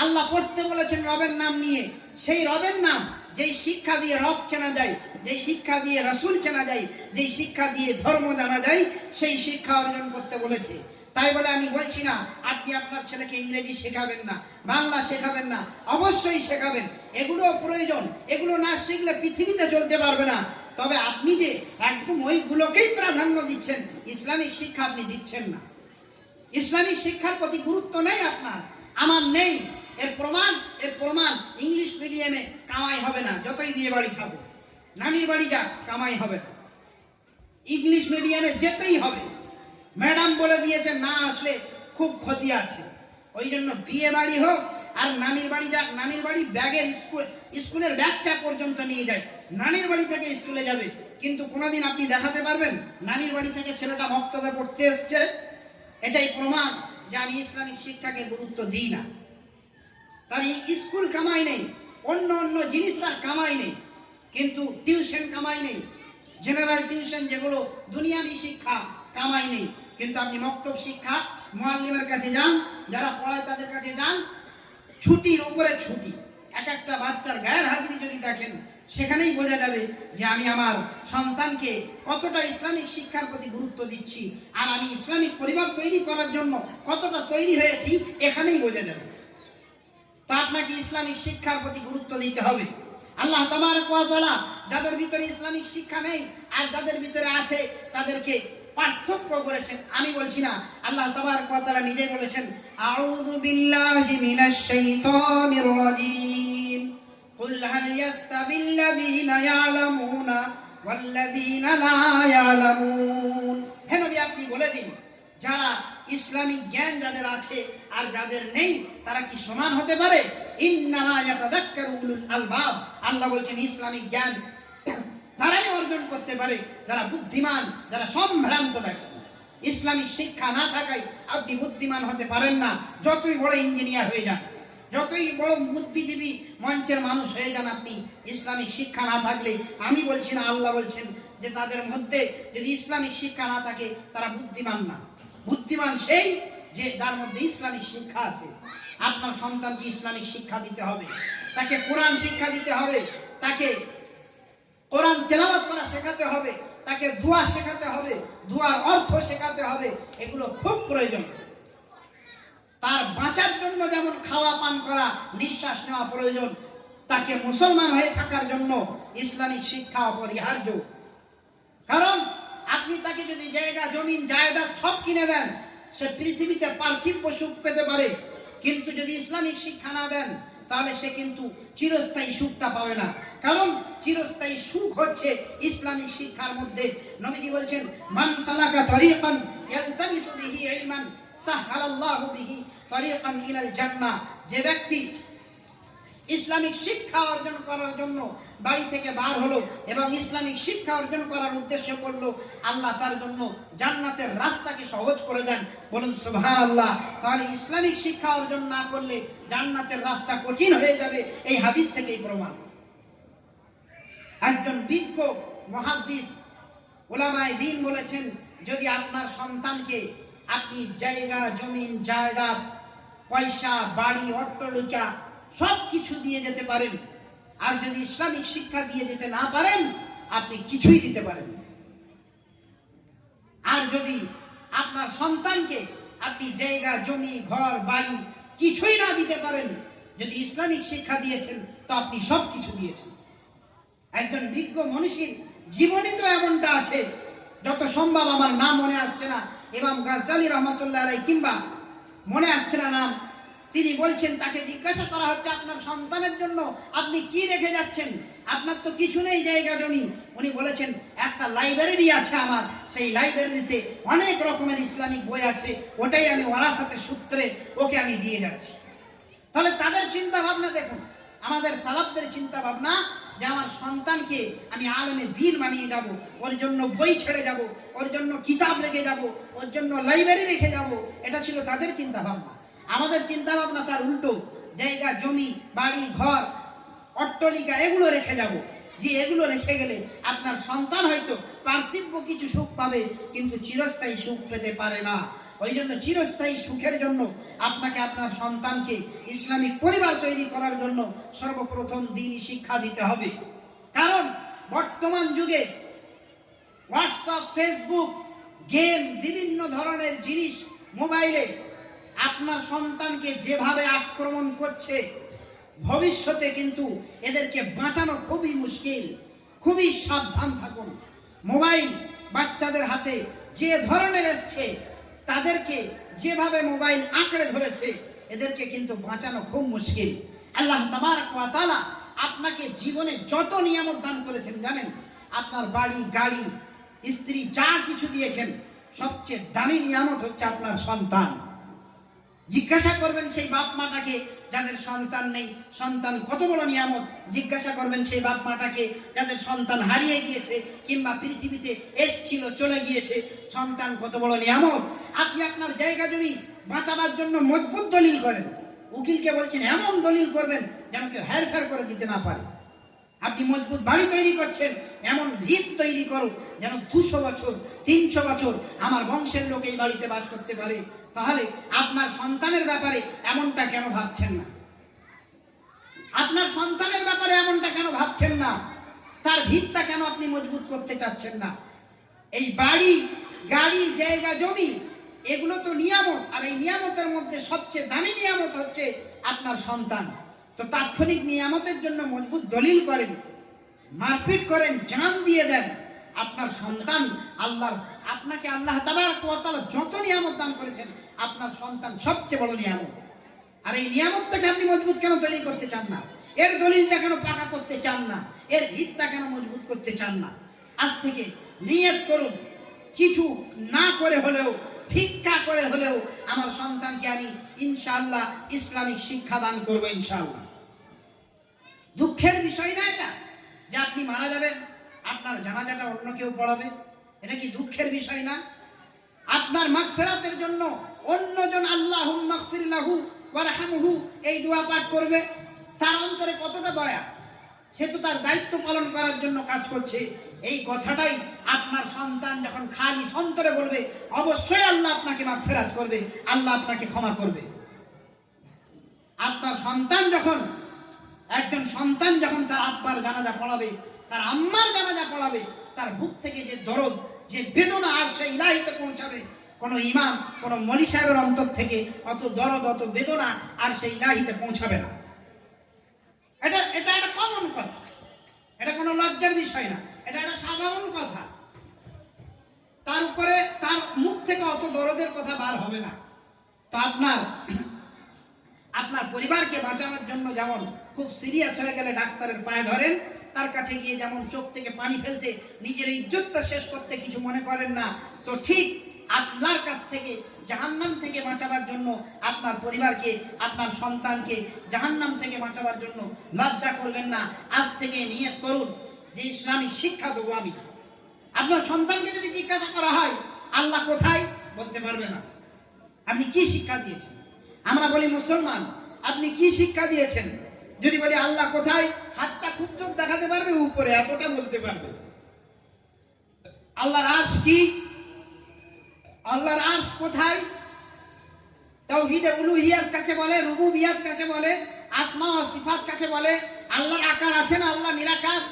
আল্লাহ পড়তে বলেছেন রবের নাম নিয়ে। সেই রবের নাম, যেই শিক্ষা দিয়ে রব চেনা যায়, যেই শিক্ষা দিয়ে রাসূল চেনা যায়, যেই শিক্ষা দিয়ে ধর্ম জানা যায়, সেই শিক্ষা অর্জন করতে বলেছে। তাই বলে আমি বলছি না আপনি আপনার ছেলেকে ইংরেজি শেখাবেন না, বাংলা শেখাবেন না, অবশ্যই শেখাবেন, এগুলো প্রয়োজন। এগুলো না শিখলে পৃথিবীতে চলতে পারবে না। তবে আপনি যে একদম ওইগুলোকেই প্রাধান্য দিচ্ছেন, ইসলামিক শিক্ষা আপনি দিচ্ছেন না। ইসলামিক শিক্ষার প্রতি গুরুত্ব নেই আপনার, আমার নেই। এর প্রমাণ ইংলিশ মিডিয়ামে কামাই হবে না, যতই বিয়ে বাড়ি খাবো, নানির বাড়ি যা কামাই হবে না, ইংলিশ মিডিয়ামে যেতেই হবে। ম্যাডাম বলে দিয়েছে না আসলে খুব ক্ষতি আছে, ওই জন্য বিয়ে বাড়ি হোক আর নানির বাড়ি যাক, নানির বাড়ি ব্যাগের স্কুলের ব্যাগটা পর্যন্ত নিয়ে যায়, নানির বাড়ি থেকে স্কুলে যাবে। কিন্তু কোনোদিন আপনি দেখাতে পারবেন নানির বাড়ি থেকে ছেলেটা বক্তব্যে পড়তে এসছে? এটাই প্রমাণ যে আমি ইসলামিক শিক্ষাকে গুরুত্ব দিই না। তার স্কুল কামাই নেই, অন্য অন্য জিনিস তার কামাই নেই, কিন্তু টিউশন কামাই নেই, জেনারেল টিউশন যেগুলো দুনিয়াবি শিক্ষা কামাই নেই। কিন্তু আপনি মক্তব শিক্ষা, মুআল্লিমের কাছে যান, যারা পড়ায় তাদের কাছে যান, ছুটির উপরে ছুটি, এক একটা বাচ্চার গায়ের হাজিরি যদি দেখেন, সেখানেই বোঝা যাবে যে আমি আমার সন্তানকে কতটা ইসলামিক শিক্ষার প্রতি গুরুত্ব দিচ্ছি, আর আমি ইসলামিক পরিবার তৈরি করার জন্য কতটা তৈরি হয়েছি, এখানেই বোঝা যাবে। তা আপনাকে ইসলামিক শিক্ষার প্রতি গুরুত্ব দিতে হবে। আল্লাহ তাবারক ওয়া তাআলা যাদের ভিতরে ইসলামিক শিক্ষা নেই আর যাদের ভিতরে আছে তাদেরকে পার্থক্য করেছেন। আমি বলছি না, আল্লাহ তাবারক ওয়া তাআলা নিজে বলেছেন, আউযু বিল্লাহি মিনাশ শাইতানির রাজীম, কুল হাল ইয়াস্তাবিল্লাযীনা ইয়ালামুনা ওয়াল্লাযীনা লা ইয়ালামুন। হে নবী, আপনি বলে দিন, যারা ইসলামিক জ্ঞান যাদের আছে আর যাদের নেই, তারা কি সমান হতে পারে? ইন্নামা ইয়াতাযাক্কারু উলুল আলবাব। আল্লাহ বলছেন ইসলামিক জ্ঞান তারাই অর্জন করতে পারে যারা বুদ্ধিমান, যারা সম্ভ্রান্ত ব্যক্তি। ইসলামিক শিক্ষা না থাকায় আপনি বুদ্ধিমান হতে পারেন না। যতই বড় ইঞ্জিনিয়ার হয়ে যান, যতই বড় বুদ্ধিজীবী মঞ্চের মানুষ হয়ে যান, আপনি ইসলামিক শিক্ষা না থাকলে, আমি বলছি না, আল্লাহ বলছেন যে তাদের মধ্যে যদি ইসলামিক শিক্ষা না থাকে তারা বুদ্ধিমান না। বুদ্ধিমান সেই যে যার মধ্যে ইসলামিক শিক্ষা আছে। আপনার সন্তানকে ইসলামিক শিক্ষা দিতে হবে, তাকে কোরআন শিক্ষা দিতে হবে, তাকে কোরআন তেলাওয়াত করা শেখাতে হবে, তাকে দোয়া শেখাতে হবে, দোয়ার অর্থ শেখাতে হবে। এগুলো খুব প্রয়োজন। তার বাঁচার জন্য যেমন খাওয়া পান করা, নিঃশ্বাস নেওয়া প্রয়োজন, তাকে মুসলমান হয়ে থাকার জন্য ইসলামিক শিক্ষা অপরিহার্য। কারণ আপনি তাকে যদি জায়গা, জমিন, জায়দাদ সব কিনে দেন, সে পৃথিবীতে পার্থিব সুখ পেতে পারে, কিন্তু যদি ইসলামিক শিক্ষা না দেন, তাহলে সে কিন্তু চিরস্থায়ী সুখটা পাবে না। কারণ চিরস্থায়ী সুখ হচ্ছে ইসলামিক শিক্ষার মধ্যে। নবীজি বলছেন, মান সালাকা তরিকান ইয়ালতামিসু বিহি ইলমান সাহহালাল্লাহু বিহি তরিকান ইলাল জান্নাহ। যে ব্যক্তি ইসলামিক শিক্ষা অর্জন করার জন্য বাড়ি থেকে বার হলো এবং ইসলামিক শিক্ষা অর্জন করার উদ্দেশ্য করলো, আল্লাহ তার জন্য জান্নাতের রাস্তাকে সহজ করে দেন। বলুন সুবহানাল্লাহ। তাহলে ইসলামিক শিক্ষা অর্জন না করলে জান্নাতের রাস্তা কঠিন হয়ে যাবে, এই হাদিস থেকেই প্রমাণ। একজন বিজ্ঞ মুহাদ্দিস উলামায়ে দ্বীন বলেছেন, যদি আপনার সন্তানকে আপনি জায়গা জমিন জায়দাদ পয়সা বাড়ি অট্টালিকা সবকিছু দিয়ে যেতে পারেন, আর যদি ইসলামিক শিক্ষা দিয়ে যেতে না পারেন, আপনি কিছুই দিতে পারেন। আর যদি আপনার সন্তানকে আপনি জায়গা জমি ঘর বাড়ি কিছুই না দিতে পারেন, যদি ইসলামিক শিক্ষা দিয়েছেন তো আপনি সবকিছু দিয়েছেন। একজন বিজ্ঞ মনীষীর জীবনে তো এমনটা আছে, যত সম্ভব আমার নাম মনে আসছে না, ইমাম গাজ্জালী রহমাতুল্লাহ আলাইহি, কিংবা মনে আসছে না নাম, তিনি বলছেন, তাকে জিজ্ঞাসা করা হচ্ছে, আপনার সন্তানের জন্য আপনি কি রেখে যাচ্ছেন? আপনার তো কিছু নেই জায়গা জমি। উনি বলেছেন, একটা লাইব্রেরি আছে আমার, সেই লাইব্রেরিতে অনেক রকমের ইসলামিক বই আছে, ওটাই আমি ওয়ারাসাতের সূত্রে ওকে আমি দিয়ে যাচ্ছি। তাহলে তাদের চিন্তা ভাবনা দেখুন, আমাদের সালাফদের চিন্তা ভাবনা যে আমার সন্তানকে আমি আলেমে দ্বীন বানিয়ে যাব, ওর জন্য বই ছেড়ে যাব, ওর জন্য কিতাব রেখে যাব, ওর জন্য লাইব্রেরি রেখে যাব, এটা ছিল তাদের চিন্তা ভাবনা। আমাদের চিন্তা ভাবনা তার উল্টো, জায়গা জমি বাড়ি ঘর অট্টালিকা এগুলো রেখে যাব। যে এগুলো রেখে গেলে আপনার সন্তান হয়তো পার্থিব কিছু সুখ পাবে, কিন্তু চিরস্থায়ী সুখ পেতে পারে না। ওই জন্য চিরস্থায়ী সুখের জন্য আপনাকে আপনার সন্তানকে ইসলামিক পরিবার তৈরি করার জন্য সর্বপ্রথম দ্বীনি শিক্ষা দিতে হবে। কারণ বর্তমান যুগে হোয়াটসঅ্যাপ ফেসবুক গেম বিভিন্ন ধরনের জিনিস মোবাইলে আপনার সন্তানকে যেভাবে আক্রমণ করছে, ভবিষ্যতে কিন্তু এদেরকে বাঁচানো খুবই মুশকিল। খুবই সাবধান থাকুন। মোবাইল বাচ্চাদের হাতে যে ধরনের এসছে, তাদেরকে যেভাবে মোবাইল আঁকড়ে ধরেছে, এদেরকে কিন্তু বাঁচানো খুব মুশকিল। আল্লাহ তাবারক ওয়া তাআলা আপনাকে জীবনে যত নিয়ামত দান করেছেন জানেন, আপনার বাড়ি গাড়ি স্ত্রী যা কিছু দিয়েছেন, সবচেয়ে দামি নিয়ামত হচ্ছে আপনার সন্তান। জিজ্ঞাসা করবেন সেই বাপ মাটাকে যাদের সন্তান নেই, সন্তান কত বড় নিয়ামত। জিজ্ঞাসা করবেন সেই বাপ মাটাকে যাদের সন্তান হারিয়ে গিয়েছে কিংবা পৃথিবীতে এসছিল চলে গিয়েছে, সন্তান কত বড় নিয়ামত। আপনি আপনার জায়গা জমি বাঁচাবার জন্য মজবুত দলিল করেন, উকিলকে বলছেন এমন দলিল করবেন যেন কেউ হেরফের করে দিতে না পারে। আপনি মজবুত বাড়ি তৈরি করছেন, এমন ভিত তৈরি করো যেন 200 বছর 300 বছর আমার বংশের লোক এই বাড়িতে বাস করতে পারে। তাহলে আপনার সন্তানের ব্যাপারে এমনটা কেন ভাবছেন না? আপনার সন্তানের ব্যাপারে এমনটা কেন ভাবছেন না? তার ভিতটা কেন আপনি মজবুত করতে চাচ্ছেন না? এই বাড়ি গাড়ি জায়গা জমি এগুলো তো নিয়ামত, আর এই নিয়ামতের মধ্যে সবচেয়ে দামি নিয়ামত হচ্ছে আপনার সন্তান। তো তাৎক্ষণিক নিয়ামতের জন্য মজবুত দলিল করেন, মারপিট করেন, জান দিয়ে দেন। আপনার সন্তান আপনাকে আল্লাহ তাবারক ওয়া তাআলা যত নিয়ামত দান করেছেন, আপনার সন্তান সবচেয়ে বড় নিয়ামত। আর এই নিয়ামতটাকে আপনি মজবুত কেন তৈরি করতে চান না? এর দলিলটা কেন পাকা করতে চান না? এর ভিতটা কেন মজবুত করতে চান না? আজ থেকে নিয়ত করুন, কিছু না করে হলেও ভিক্ষা করে হলেও আমার সন্তানকে আমি ইনশাআল্লাহ ইসলামিক শিক্ষা দান করবো ইনশাআল্লাহ। দুঃখের বিষয় না এটা যে আপনি মারা যাবেন, আপনার জানাজাটা অন্য কেউ পড়াবে, এটা কি দুঃখের বিষয় না? আপনার মাগফিরাতের জন্য অন্যজন আল্লাহুম্মা গফির লাহু ওয়ারহামহু এই দোয়া পাঠ করবে, তার অন্তরে কতটা দয়া, সে তো তার দায়িত্ব পালন করার জন্য কাজ করছে। এই কথাটাই আপনার সন্তান যখন খালি অন্তরে বলবে, অবশ্যই আল্লাহ আপনাকে মাগফিরাত করবে, আল্লাহ আপনাকে ক্ষমা করবে। আপনার সন্তান যখন একজন সন্তান যখন তার আব্বার জানাজা পড়াবে, তার আম্মার জানাজা পড়াবে, তার বুক থেকে যে দরদ যে বেদনা আর সেই ইলাহিতে পৌঁছাবে, কোন ইমাম কোন মলি সাহেবের অন্তর থেকে অত দরদ অত বেদনা আর সেই ইলাহিতে পৌঁছাবে না। এটা একটা কমন কথা, এটা কোনো লজ্জার বিষয় না, এটা একটা সাধারণ কথা। তার উপরে তার মুখ থেকে অত দরদের কথা বার হবে না। তো আপনার আপনার পরিবারকে বাঁচানোর জন্য যেমন খুব সিরিয়াস হয়ে গেলে ডাক্তারের পায়ে ধরেন, তার কাছে গিয়ে যেমন চোখ থেকে পানি ফেলতে, নিজের ইজ্জতটা শেষ করতে কিছু মনে করেন না, তো ঠিক আপনার কাছ থেকে জাহান্নাম থেকে বাঁচাবার জন্য আপনার পরিবারকে, আপনার সন্তানকে জাহান্নাম থেকে বাঁচাবার জন্য লজ্জা করবেন না। আজ থেকে নিয়ত করুন যে ইসলামিক শিক্ষা দেবো আমি। আপনার সন্তানকে যদি জিজ্ঞাসা করা হয় আল্লাহ কোথায়, বলতে পারবে না। আপনি কি শিক্ষা দিয়েছেন? আমরা বলি মুসলমান, আপনি কি শিক্ষা দিয়েছেন? যদি বলি আল্লাহ কোথায়, হাতটা খুব জোর দেখাতে পারবে, উপরে এতটা বলতে পারবে। আল্লাহর আরশ কি? আল্লাহর আরশ কোথায়? তাওহীদে উলুহিয়াত কাকে বলে? রুবুবিয়াত কাকে বলে? আসমা ও সিফাত কাকে বলে? আল্লাহর আকার আছে না আল্লাহ নিরাকার?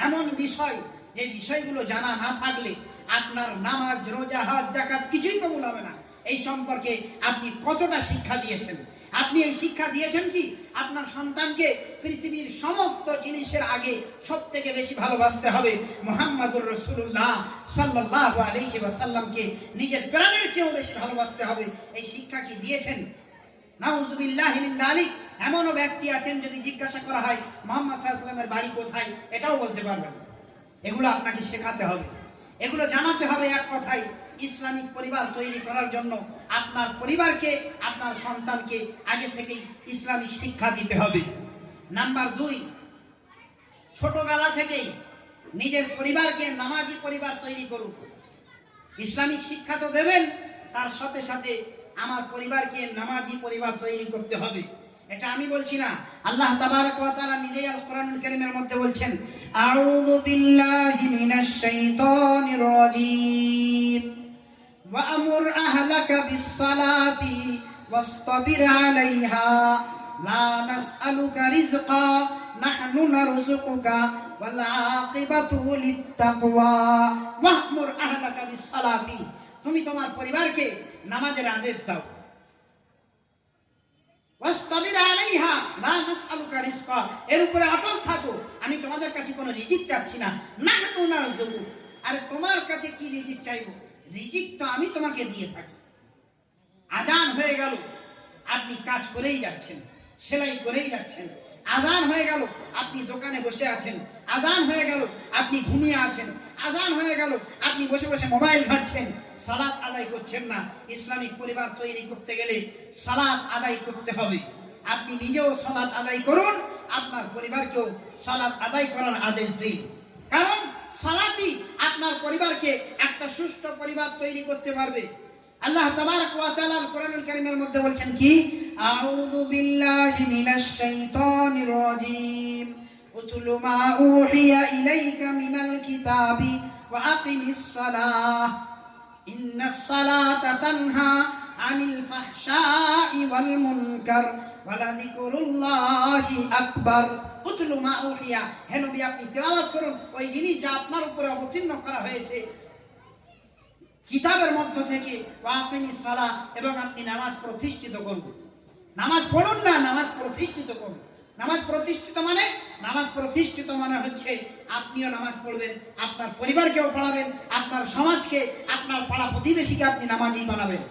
এমন বিষয়, যে বিষয়গুলো জানা না থাকলে আপনার নামাজ, রোজা, হজ, যাকাত কিছুই কবুল হবে না। এই সম্পর্কে আপনি কতটা শিক্ষা দিয়েছেন? আপনি এই শিক্ষা দিয়েছেন কি আপনার সন্তানকে পৃথিবীর সমস্ত জিনিসের আগে সবথেকে বেশি ভালোবাসতে হবে মুহাম্মদুর রাসূলুল্লাহ সাল্লাল্লাহু আলাইহি ওয়াসাল্লামকে নিজের প্রাণের চেয়েও বেশি ভালোবাসতে হবে, এই শিক্ষা কি দিয়েছেন? নাউযুবিল্লাহি মিন যালিক। এমনও ব্যক্তি আছেন যদি জিজ্ঞাসা করা হয় মুহাম্মদ সাল্লাল্লাহু আলাইহি ওয়াসাল্লামের বাড়ি কোথায়, এটাও বলতে পারবেন না। এগুলো আপনাকে শেখাতে হবে, এগুলো জানাতে হবে। এক কথায় ইসলামিক পরিবার তৈরি করার জন্য আপনার পরিবারকে, আপনার সন্তানকে আগে থেকেই ইসলামিক শিক্ষা দিতে হবে। নাম্বার 2, ছোটবেলা থেকেই নিজের পরিবারকে নামাজি পরিবার তৈরি করুন। ইসলামিক শিক্ষা তো দেবেন, তার সাথে সাথে আমার পরিবারকে নামাজি পরিবার তৈরি করতে হবে। এটা আমি বলছি না, আল্লাহ তাবারক ওয়া তাআলা নিজেই আল কোরআনুল কারীমের মধ্যে বলছেন, আউযু বিল্লাহি মিনাশ শাইতানির রাজীম ওয়া আমুর আহলাকা বিস-সালাতি ওয়াসতাবির আলাইহা লা নাসআলুকা রিজকা নাহনু নারযুকুকা ওয়াল আকিবাতু লিত-তাকওয়া ওয়া'মুর আহলাকা বিস-সালাতি। তুমি তোমার পরিবারকে নামাজের আদেশ দাও। ওয়াসতাবির আলাইহা লা নাসআলুকা রিজকা, এর উপরে অটল থাকো, আমি তোমাদের কাছে কোনো রিজিক চাচ্ছি না। নাহনু নারযুকু, আরে তোমার কাছে কি রিজিক চাইবো? রিজিক তো আমি তোমাকে দিয়ে থাকি। আজান হয়ে গেল, আপনি কাজ করেই যাচ্ছেন, সেলাই করেই যাচ্ছেন। আজান হয়ে গেল, আপনি দোকানে বসে আছেন। আজান হয়ে গেল, আপনি ঘুমিয়ে আছেন। আজান হয়ে গেল, আপনি বসে বসে মোবাইল ঘাঁটছেন, সালাত আদায় করছেন না। ইসলামিক পরিবার তৈরি করতে গেলে সালাত আদায় করতে হবে। আপনি নিজেও সালাত আদায় করুন, আপনার পরিবারকেও সালাত আদায় করার আদেশ দিন। কারণ সালাতই আপনার পরিবারকে একটা সুষ্ঠু পরিবার তৈরি করতে পারবে। আল্লাহ তাবারক ওয়া তাআলা কোরআনুল কারীমের মধ্যে বলছেন কি, আউযু বিল্লাহি মিনাশ শাইতানির রাজীম উতলু মা উহিয়া ইলাইকা মিনাল কিতাবি ওয়া আকিমিস সালাহ ইন্নাস সালাতা তানহা আনিল ফাহশাই ওয়াল মুনকার ওয়া লাযিকরুল্লাহি আকবার। উতলু মা উহিয়া, হে নবী আপনি তেলাওয়াত করুন ওই জিনিস যা আপনার উপরে অবতীর্ণ করা হয়েছে কিতাবের মধ্য থেকে, ওয়াকিমিস সালাহ, এবং আপনি নামাজ প্রতিষ্ঠিত করুন। নামাজ পড়ুন না, নামাজ প্রতিষ্ঠিত করুন। নামাজ প্রতিষ্ঠিত মানে, নামাজ প্রতিষ্ঠিত মানে হচ্ছে আপনিও নামাজ পড়বেন, আপনার পরিবারকেও পড়াবেন, আপনার সমাজকে, আপনার পাড়া প্রতিবেশীকে আপনি নামাজি বানাবেন।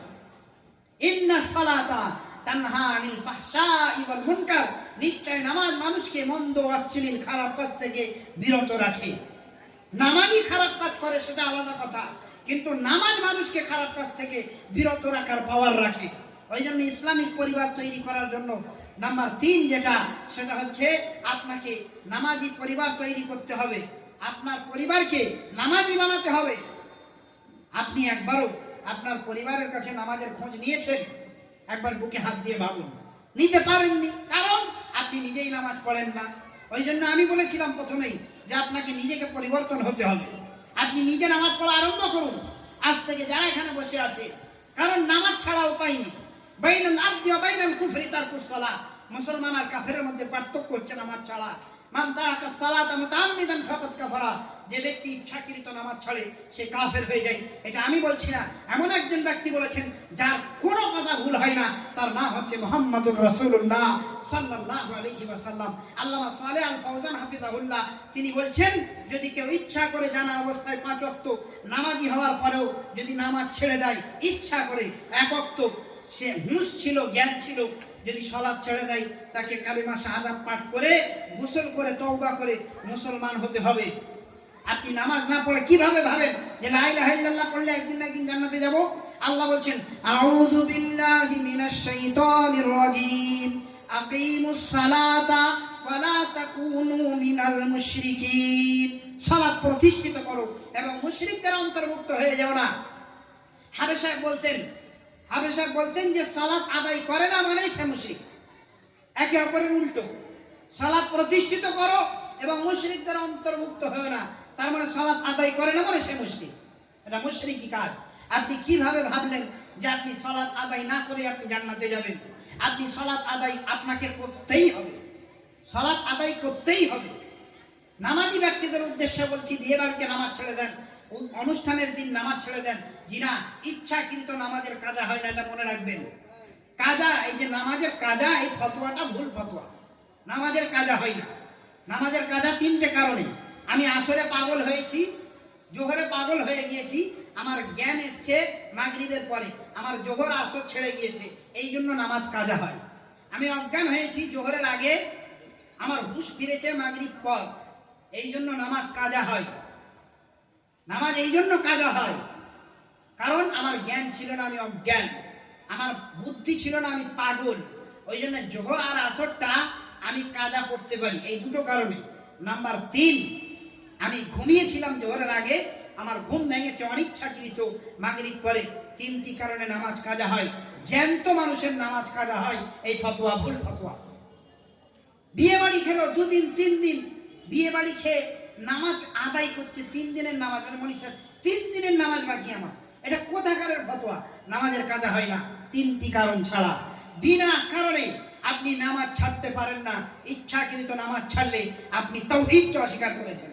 ইন্নাস সালাতা তানহা আনিল ফাহশাই ওয়াল মুনকার, নিশ্চয় নামাজ মানুষকে মন্দ, অশ্লীল, খারাপ কাজ থেকে বিরত রাখে। নামাজই খারাপ কাজ করে সেটা আলাদা কথা, কিন্তু নামাজ মানুষকে খারাপ কাজ থেকে বিরত রাখার পাওয়ার রাখে। ওই জন্য ইসলামিক পরিবার তৈরি করার জন্য নাম্বার 3 যেটা, সেটা হচ্ছে আপনাকে নামাজি পরিবার তৈরি করতে হবে। আপনার পরিবারকে নামাজি বানাতে হবে। আপনি একবারও আপনার পরিবারের কাছে নামাজের খোঁজ নিয়েছেন? একবার বুকে হাত দিয়ে ভাবুন। নিতে পারেননি, কারণ আপনি নিজেই নামাজ পড়েন না। ওই জন্য আমি বলেছিলাম প্রথমেই যে আপনাকে নিজেকে পরিবর্তন হতে হবে। আপনি নিজে নামাজ পড়া আরম্ভ করুন আজ থেকে, যারা এখানে বসে আছে। কারণ নামাজ ছাড়া উপায় নেই। বাইনাল আবদি ওয়া বাইনাল কুফরি তারকুস সালাত, মুসলমান আর কাফেরের মধ্যে পার্থক্য হচ্ছে নামাজ ছাড়া। মান তারাকা সালাতা মুতাআম্মিদান ফাকাদ কাফারা, যে ব্যক্তি ইচ্ছাকৃত নামাজ ছাড়ে সে কাফের হয়ে যায়। এটা আমি বলছি না, এমন একজন ব্যক্তি বলেছেন যার কোনো কথা ভুল হয় না, তার নাম হচ্ছে মুহাম্মদুর রাসূলুল্লাহ সাল্লাল্লাহু আলাইহি ওয়াসাল্লাম। আল্লামা সালেহ আল ফাওজান হাফিজাহুল্লাহ তিনি বলছেন, যদি কেউ ইচ্ছা করে জানা অবস্থায় 5 ওয়াক্ত নামাজি হওয়ার পরেও যদি নামাজ ছেড়ে দেয়, ইচ্ছা করে 1 ওয়াক্ত সে হুঁশ ছিল, জ্ঞান ছিল, যদি সালাত ছেড়ে দেয় তাকে কালিমা শাহাদাত পাঠ করে গোসল করে তওবা করে মুসলমান হতে হবে। আপনি নামাজ না পড়ে কিভাবে ভাবেন যে লা ইলাহা ইল্লাল্লাহ পড়লে একদিন না একদিন জান্নাতে যাব? আল্লাহ বলছেন আউযু বিল্লাহি মিনাশ শাইতানির রাজীম আকিমুস সালাতা ওয়া লা তাকুনু মিনাল মুশরিকিন। সালাত প্রতিষ্ঠিত করো এবং মুশরিকদের অন্তর্ভুক্ত হয়ে যাও না। হাবেশা বলতেন যে সালাত আদায় করে না মানে সে মুশরিক। একে অপরের উল্টো, সালাত প্রতিষ্ঠিত করো এবং মুশরিকদের অন্তর্ভুক্ত হও না, তার মানে সালাত আদায় করে না মানে সে মুশরিক। এটা মুশরিকি কাজ। আপনি কিভাবে ভাবলেন যে আপনি সালাত আদায় না করে আপনি জান্নাতে যাবেন? আপনি সালাত আদায় আপনাকে করতেই হবে, সালাত আদায় করতেই হবে। নামাজি ব্যক্তিদের উদ্দেশ্যে বলছি, বিয়ে বাড়িতে নামাজ ছেড়ে দেন, অনুষ্ঠানের দিন নামাজ ছেড়ে দেন, জিনা ইচ্ছাকৃত নামাজের কাজা হয় না, এটা মনে রাখবেন। কাজা, এই যে নামাজের কাজা, এই ফতোয়াটা ভুল ফতোয়া। নামাজের কাজা হয় না। নামাজের কাজা তিনটে কারণে। আমি আসরে পাগল হয়েছি, জোহরে পাগল হয়ে গিয়েছি, আমার জ্ঞান এসছে মাগরিবের পরে, আমার জোহর আসর ছেড়ে গিয়েছে, এই জন্য নামাজ কাজা হয়। আমি অজ্ঞান হয়েছি জোহরের আগে, আমার হুঁশ ফিরেছে মাগরিব পর, এই জন্য নামাজ কাজা হয়। নামাজ এই জন্য কাজা হয় কারণ আমার জ্ঞান ছিল না, আমি অজ্ঞান, আমার বুদ্ধি ছিল না, আমি পাগল, ওই জন্য জোহর আর আসরটা আমি কাজা করতে পারি, এই দুটো কারণে। নাম্বার 3, আমি ঘুমিয়েছিলাম জোহরের আগে, আমার ঘুম ভেঙেছে অনিচ্ছাকৃত মাগরিব পরে, 3টি কারণে নামাজ কাজা হয়। জ্যান্ত মানুষের নামাজ কাজা হয়, এই ফতোয়া ভুল ফতোয়া। বিয়ে বাড়ি খেলো 2 দিন 3 দিন, বিয়ে বাড়ি খেয়ে নামাজ আদায় করছে 3 দিনের নামাজ, মানে মনি স্যার 3 দিনের নামাজ বাকি আমার, এটা কোথাকারের ফতোয়া? নামাজের কাজা হয় না 3টি কারণ ছাড়া। বিনা কারণে আপনি নামাজ ছাড়তে পারেন না। ইচ্ছাকৃত নামাজ ছাড়লে আপনি তাওহীদকে অস্বীকার করেছেন।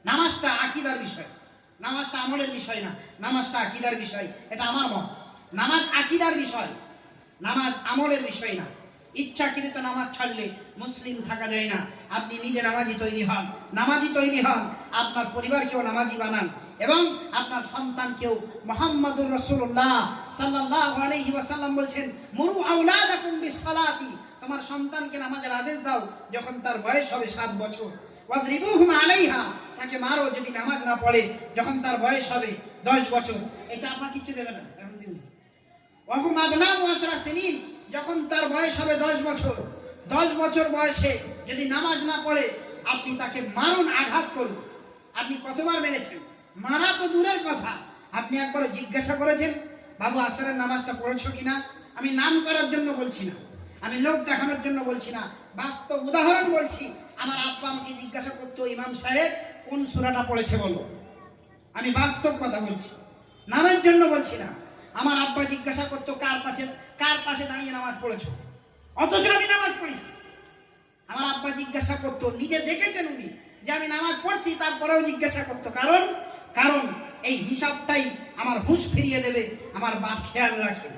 নামাজটা আকীদার বিষয়, নামাজটা আমলের বিষয় না, নামাজটা আকীদার বিষয়, এটা আমার মত। নামাজ আকীদার বিষয়, নামাজ আমলের বিষয় না। ইচ্ছাকৃত নামাজ ছাড়লে মুসলিম থাকা যায় না। আপনি নিজে নামাজি তৈরি হন, নামাজি তৈরি হন, আপনার পরিবারকেও নামাজি বানান এবং আপনার সন্তানকেও। মুহাম্মাদুর রাসূলুল্লাহ সাল্লাল্লাহু আলাইহি ওয়াসাল্লাম বলছেন, মুরু আওলাদাকুম বিসসালাতি, তোমার সন্তানকে নামাজের আদেশ দাও যখন তার বয়স হবে 7 বছর। ওয়াযরিবুহুম আলাইহা, তাকে মারো যদি নামাজ না পড়ে যখন তার বয়স হবে 10 বছর। এটা আপনাকে কিছু দেবে না। ওয়াহুম আবনাউ 10 সিনিন, যখন তার বয়স হবে 10 বছর, 10 বছর বয়সে যদি নামাজ না পড়ে আপনি তাকে মারুন, আঘাত করুন। আপনি কতবার মেরেছেন? মারা তো দূরের কথা, আপনি একবার জিজ্ঞাসা করেছেন বাবু আসরের নামাজটা পড়েছো কিনা? আমি নাম করার জন্য বলছি না, আমি লোক দেখানোর জন্য বলছি না, বাস্তব উদাহরণ বলছি। আমার আব্বা আমাকে জিজ্ঞাসা করতো, ইমাম সাহেব কোন সূরাটা পড়েছে বলো। আমি বাস্তব কথা বলছি, নামের জন্য বলছি না। আমার আব্বা জিজ্ঞাসা করতো কার পাশে দাঁড়িয়ে নামাজ পড়েছো, অথচ আমি নামাজ পড়েছি। আমার আব্বা জিজ্ঞাসা করতো, নিজে দেখেছেন উনি যে আমি নামাজ পড়ছি, তারপরেও জিজ্ঞাসা করতো, কারণ এই হিসাবটাই আমার হুঁশ ফিরিয়ে দেবে। আমার বাপ খেয়াল রাখে,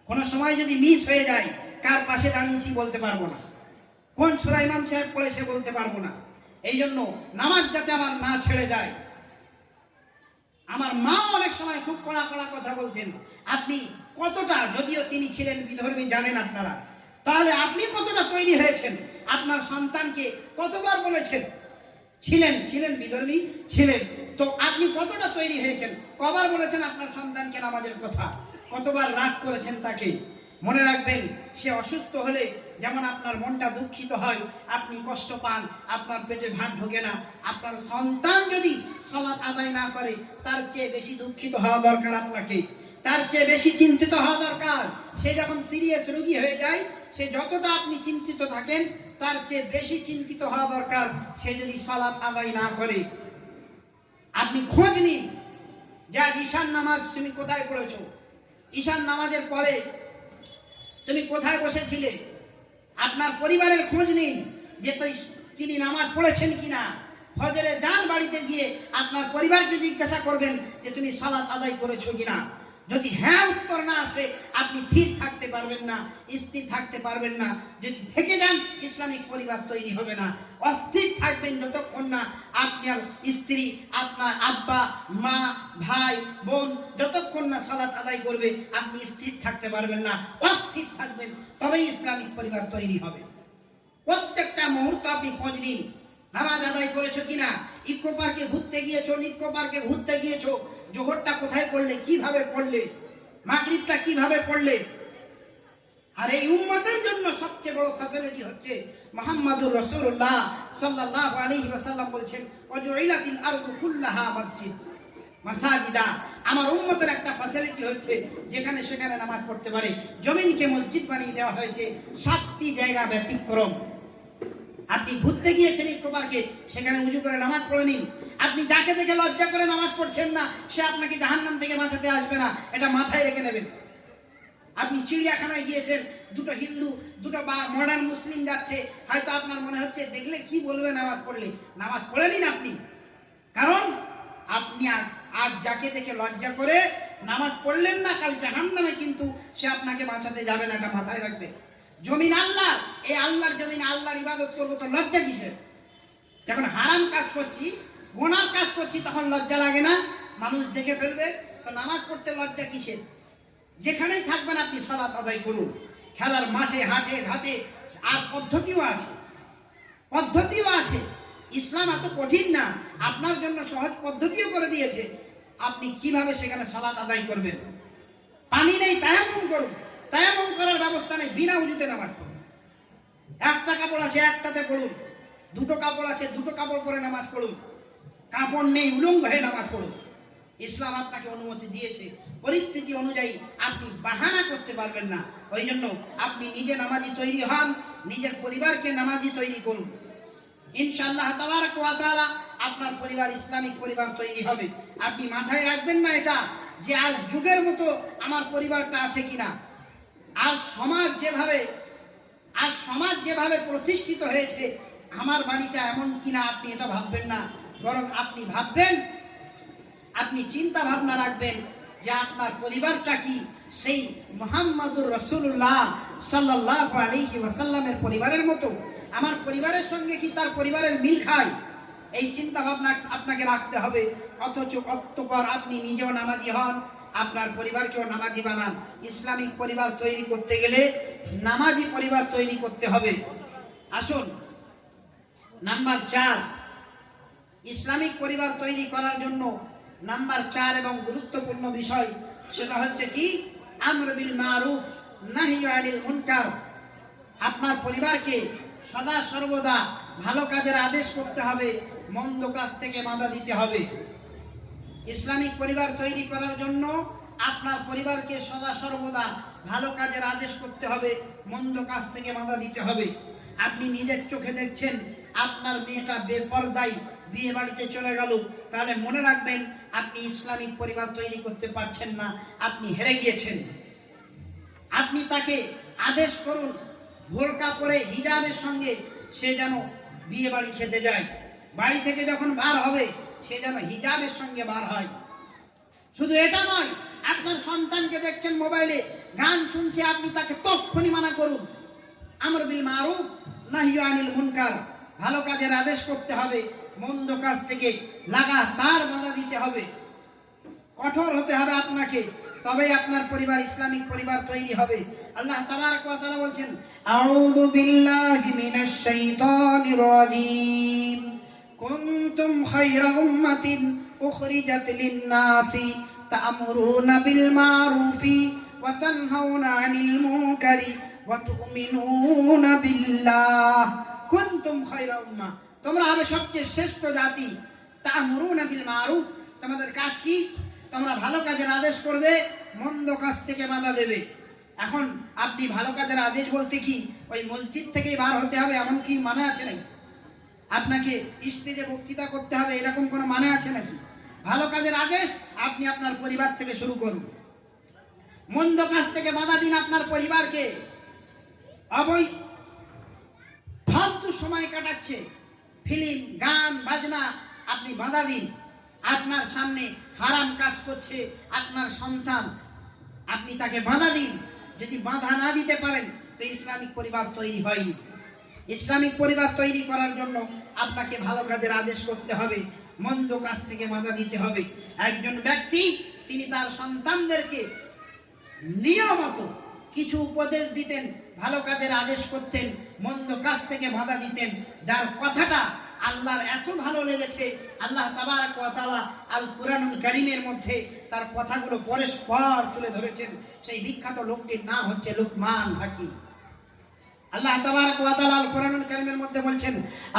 কোন সময় যদি মিস হয়ে যায় কার পাশে দাঁড়িয়েছি বলতে পারবো না, কোন সূরা ইমাম সাহেব পড়েছে বলতে পারবো না। এই জন্য নামাজ যাতে আমার না ছেড়ে যায়। আমার মা অনেক সময় খুব কড়া কথা বলতেন। আপনি কতটা, যদিও তিনি ছিলেন বিধর্মী জানেন আপনারা, তাহলে আপনি কতটা তৈরি হয়েছেন? আপনার সন্তানকে কতবার বলেছেন? ছিলেন বিধর্মী ছিলেন, তো আপনি কতটা তৈরি হয়েছেন? কবার বলেছেন আপনার সন্তানকে নামাজের কথা? কতবার রাগ করেছেন তাকে? মনে রাখবেন, সে অসুস্থ হলে যেমন আপনার মনটা দুঃখিত হয়, আপনি কষ্ট পান, আপনার পেটে ভাত ঢোকে না, আপনার সন্তান যদি সালাত আদায় না করে তার চেয়ে বেশি দুঃখিত হওয়া দরকার আপনাকে, তার চেয়ে বেশি চিন্তিত হওয়া দরকার। সে যখন সিরিয়াস রোগী হয়ে যায়, সে যতটা আপনি চিন্তিত থাকেন তার চেয়ে বেশি চিন্তিত হওয়া দরকার সে যদি সালাত আদায় না করে। আপনি খোঁজ নিন যে আজ ঈশান নামাজ তুমি কোথায় পড়েছো, ঈশান নামাজের পরে তুমি কোথায় বসেছিলে। আপনার পরিবারের খোঁজ নিন যে তিনি নামাজ পড়েছেন কিনা। ফজরে যান, বাড়িতে গিয়ে আপনার পরিবারকে জিজ্ঞাসা করবেন যে তুমি সালাত আদায় করেছো কিনা। যদি হ্যাঁ উত্তর না আসে আপনি স্থির থাকতে পারবেন না, স্থির থাকতে পারবেন না। যদি থেকে যান ইসলামিক পরিবার তৈরি হবে না। অস্থির থাকবেন যতক্ষণ না আপনার স্ত্রী, আপনার আব্বা, মা, ভাই, বোন যতক্ষণ না সালাত আদায় করবে আপনি স্থির থাকতে পারবেন না। অস্থির থাকবেন, তবেই ইসলামিক পরিবার তৈরি হবে। প্রত্যেকটা মুহূর্ত আপনি খোঁজ নিন, নামাজ আদায় করেছো কিনা। ইকো পার্কে ঘুরতে গিয়েছো, ইকো পার্কে ঘুরতে গিয়েছো, জোহরটা কোথায় পড়লে, কিভাবে পড়লে, মাগরিবটা কিভাবে পড়লে। আর এই উম্মতের জন্য সবচেয়ে বড় ফ্যাসিলিটি হচ্ছে মুহাম্মদুর রাসূলুল্লাহ সাল্লাল্লাহু আলাইহি ওয়াসাল্লাম বলছেন, ওয়াজুইলাতিল আরদু কুল্লাহা মাসজিদ মাসাজিদা। আমার উম্মতের একটা ফ্যাসিলিটি হচ্ছে যেখানে সেখানে নামাজ পড়তে পারে। জমিনকে মসজিদ বানিয়ে দেওয়া হয়েছে, 7টি জায়গা ব্যতিক্রম। আপনি ঘুরতে গিয়েছেন ইকো পার্কে, সেখানে উজু করে নামাজ পড়ে নিন। আপনি যাকে দেখে লজ্জা করে নামাজ পড়ছেন না, সে আপনাকে জাহান্নাম থেকে বাঁচাতে আসবে না, এটা মাথায় রেখে নেবেন। আপনি চিড়িয়াখানায় গিয়েছেন, দুটো হিন্দু, দুটো মডার্ন মুসলিম যাচ্ছে, হয়তো আপনার মনে হচ্ছে দেখলে কি বলবে নামাজ পড়লে, নামাজ পড়ে নিন আপনি। কারণ আপনি আজ যাকে দেখে লজ্জা করে নামাজ পড়লেন না, কাল জাহান্নামে কিন্তু সে আপনাকে বাঁচাতে যাবে না, এটা মাথায় রাখবে। জমিন আল্লাহর, এই আল্লাহর জমিনে আল্লাহর ইবাদত করবো তো লজ্জা কিসের? যখন হারাম কাজ করছি, গুনার কাজ করছি, তখন লজ্জা লাগে না? মানুষ দেখে ফেলবে, তো নামাজ পড়তে লজ্জা কিসের? যেখানেই থাকবেন আপনি সালাত আদায় করুন, খেলার মাঠে, হাটে ঘাটে। আর পদ্ধতিও আছে, পদ্ধতিও আছে। ইসলাম এত কঠিন না, আপনার জন্য সহজ পদ্ধতিও করে দিয়েছে। আপনি কিভাবে সেখানে সালাত আদায় করবেন। পানি নেই, তায়াম্মুম করুন। তায়াম্মুম করার ব্যবস্থা নেই, বিনা উজুতে নামাজ পড়ুন। একটা কাপড় আছে, একটাতে পড়ুন। দুটো কাপড় আছে, দুটো কাপড় পরে নামাজ পড়ুন। কাপড় নেই, উলঙ্গ হয়ে নামাজ পড়ুন। ইসলাম আপনাকে অনুমতি দিয়েছে। পরিস্থিতি অনুযায়ী আপনি বাহানা করতে পারবেন না। ওই জন্য আপনি নিজে নামাজি তৈরি হন, নিজের পরিবারকে নামাজি তৈরি করুন। ইনশাআল্লাহ তাবারাক ওয়া তাআলা আপনার পরিবার ইসলামিক পরিবার তৈরি হবে। আপনি মাথায় রাখবেন না এটা যে আজ যুগের মতো আমার পরিবারটা আছে কিনা। আজ সমাজ যেভাবে প্রতিষ্ঠিত হয়েছে, আমার বাড়িটা এমন কিনা আপনি এটা ভাববেন না। বরং আপনি ভাববেন, আপনি চিন্তা ভাবনা রাখবেন যে আপনার পরিবারটা কি সেই মুহাম্মদুর রাসূলুল্লাহ সাল্লাল্লাহু আলাইহি ওয়াসাল্লামের পরিবারের মতো। আমার পরিবারের সঙ্গে কি তার পরিবারের মিল খায়, এই চিন্তা ভাবনা আপনাকে রাখতে হবে। অতঃপর আপনি নিজেও নামাজি হন, আপনার পরিবারকেও নামাজি বানান। ইসলামিক পরিবার তৈরি করতে গেলে নামাজি পরিবার তৈরি করতে হবে। আসুন, নাম্বার 4, ইসলামিক পরিবার তৈরি করার জন্য নাম্বার 4 এবং গুরুত্বপূর্ণ বিষয়, সেটা হচ্ছে কি? আমর বিল মারুফ নাহি আনিল মুনকার। আপনার পরিবারকে সদা সর্বদা ভালো কাজের আদেশ করতে হবে, মন্দ কাজ থেকে বাধা দিতে হবে। ইসলামিক পরিবার তৈরি করার জন্য আপনার পরিবারকে সদা সর্বদা ভালো কাজের আদেশ করতে হবে, মন্দ কাজ থেকে বাধা দিতে হবে। আপনি নিজের চোখে দেখছেন আপনার মেয়েটা বেপরদায় বিয়ে বাড়িতে চলে গেল, তাহলে মনে রাখবেন আপনি ইসলামিক পরিবার তৈরি করতে পারছেন না, আপনি হেরে গিয়েছেন। আপনি তাকে আদেশ করুন বোরকা পরে হিজাবের সঙ্গে সে যেন বিয়ে বাড়ি খেতে যায়। বাড়ি থেকে যখন বার হবে সে যেন হিজাবের সঙ্গে বার হয়। শুধু এটা নয়, আপনার সন্তানকে দেখছেন মোবাইলে গান শুনছে, আপনি তাকে তৎক্ষণি মানা করুন। আমর বিল মারুফ নাহি আনিল মুনকার, ভালো কাজের আদেশ করতে হবে, মন্দ কাজ থেকে লাগাতার বাধা দিতে হবে। কঠোর হতে হবে আপনাকে, তবেই আপনার পরিবার ইসলামিক পরিবার তৈরি হবে। আল্লাহ তাবারক ওয়া তাআলা বলেন, আউযু বিল্লাহি মিনাশ শাইতানির রাজীম, কুনতুম খায়রা উম্মাতিন উখরিজাত লিন-নাসি তা'মুরুনা বিল মারুফি ওয়া তানহাউনা আনিল মুনকারি ওয়া তু'মিনুনা বিল্লাহ। কুনতুম খায়রা উম্মাহ, তোমরা হবে সবচেয়ে শ্রেষ্ঠ জাতি। তা'মুরুনা বিল মারুফ, তোমাদের কাজ কি? তোমরা ভালো কাজের আদেশ করবে, মন্দ কাজ থেকে বাধা দেবে। এখন আপনি ভালো কাজের আদেশ বলতে কি ওই মসজিদ থেকেই বার হতে হবে এমন কি মানে আছে নাকি? আপনাকে স্টেজে বক্তৃতা করতে হবে এরকম কোনো মানে আছে নাকি? ভালো কাজের আদেশ আপনি আপনার পরিবার থেকে শুরু করুন। মন্দ কাজ থেকে বাধা দিন আপনার পরিবারকে। ফালতু সময় কাটাচ্ছে, ফিল্ম, গান, বাজনা, আপনি বাধা দিন। আপনার সামনে হারাম কাজ করছে আপনার সন্তান, আপনি তাকে বাধা দিন। যদি বাধা না দিতে পারেন তো ইসলামিক পরিবার তৈরি হয়নি। ইসলামিক পরিবার তৈরি করার জন্য আপনাকে ভালো কাজের আদেশ করতে হবে, মন্দ কাজ থেকে বাধা দিতে হবে। একজন ব্যক্তি তিনি তার সন্তানদেরকে নিয়মিত কিছু উপদেশ দিতেন, ভালো কাজের আদেশ করতেন, মন্দ কাজ থেকে বাধা দিতেন, যার কথাটা আল্লাহর এত ভালো লেগেছে। আল্লাহ তাবারক ওয়া তাআলা আল কুরআনুল কারীমের মধ্যে তার কথাগুলো পরস্পর তুলে ধরেছেন। সেই বিখ্যাত লোকটির নাম হচ্ছে লুকমান হাকিম। আল্লাহ তাবারক ওয়া তাআলা আল কুরআনুল কারীমের মধ্যে বলছেন,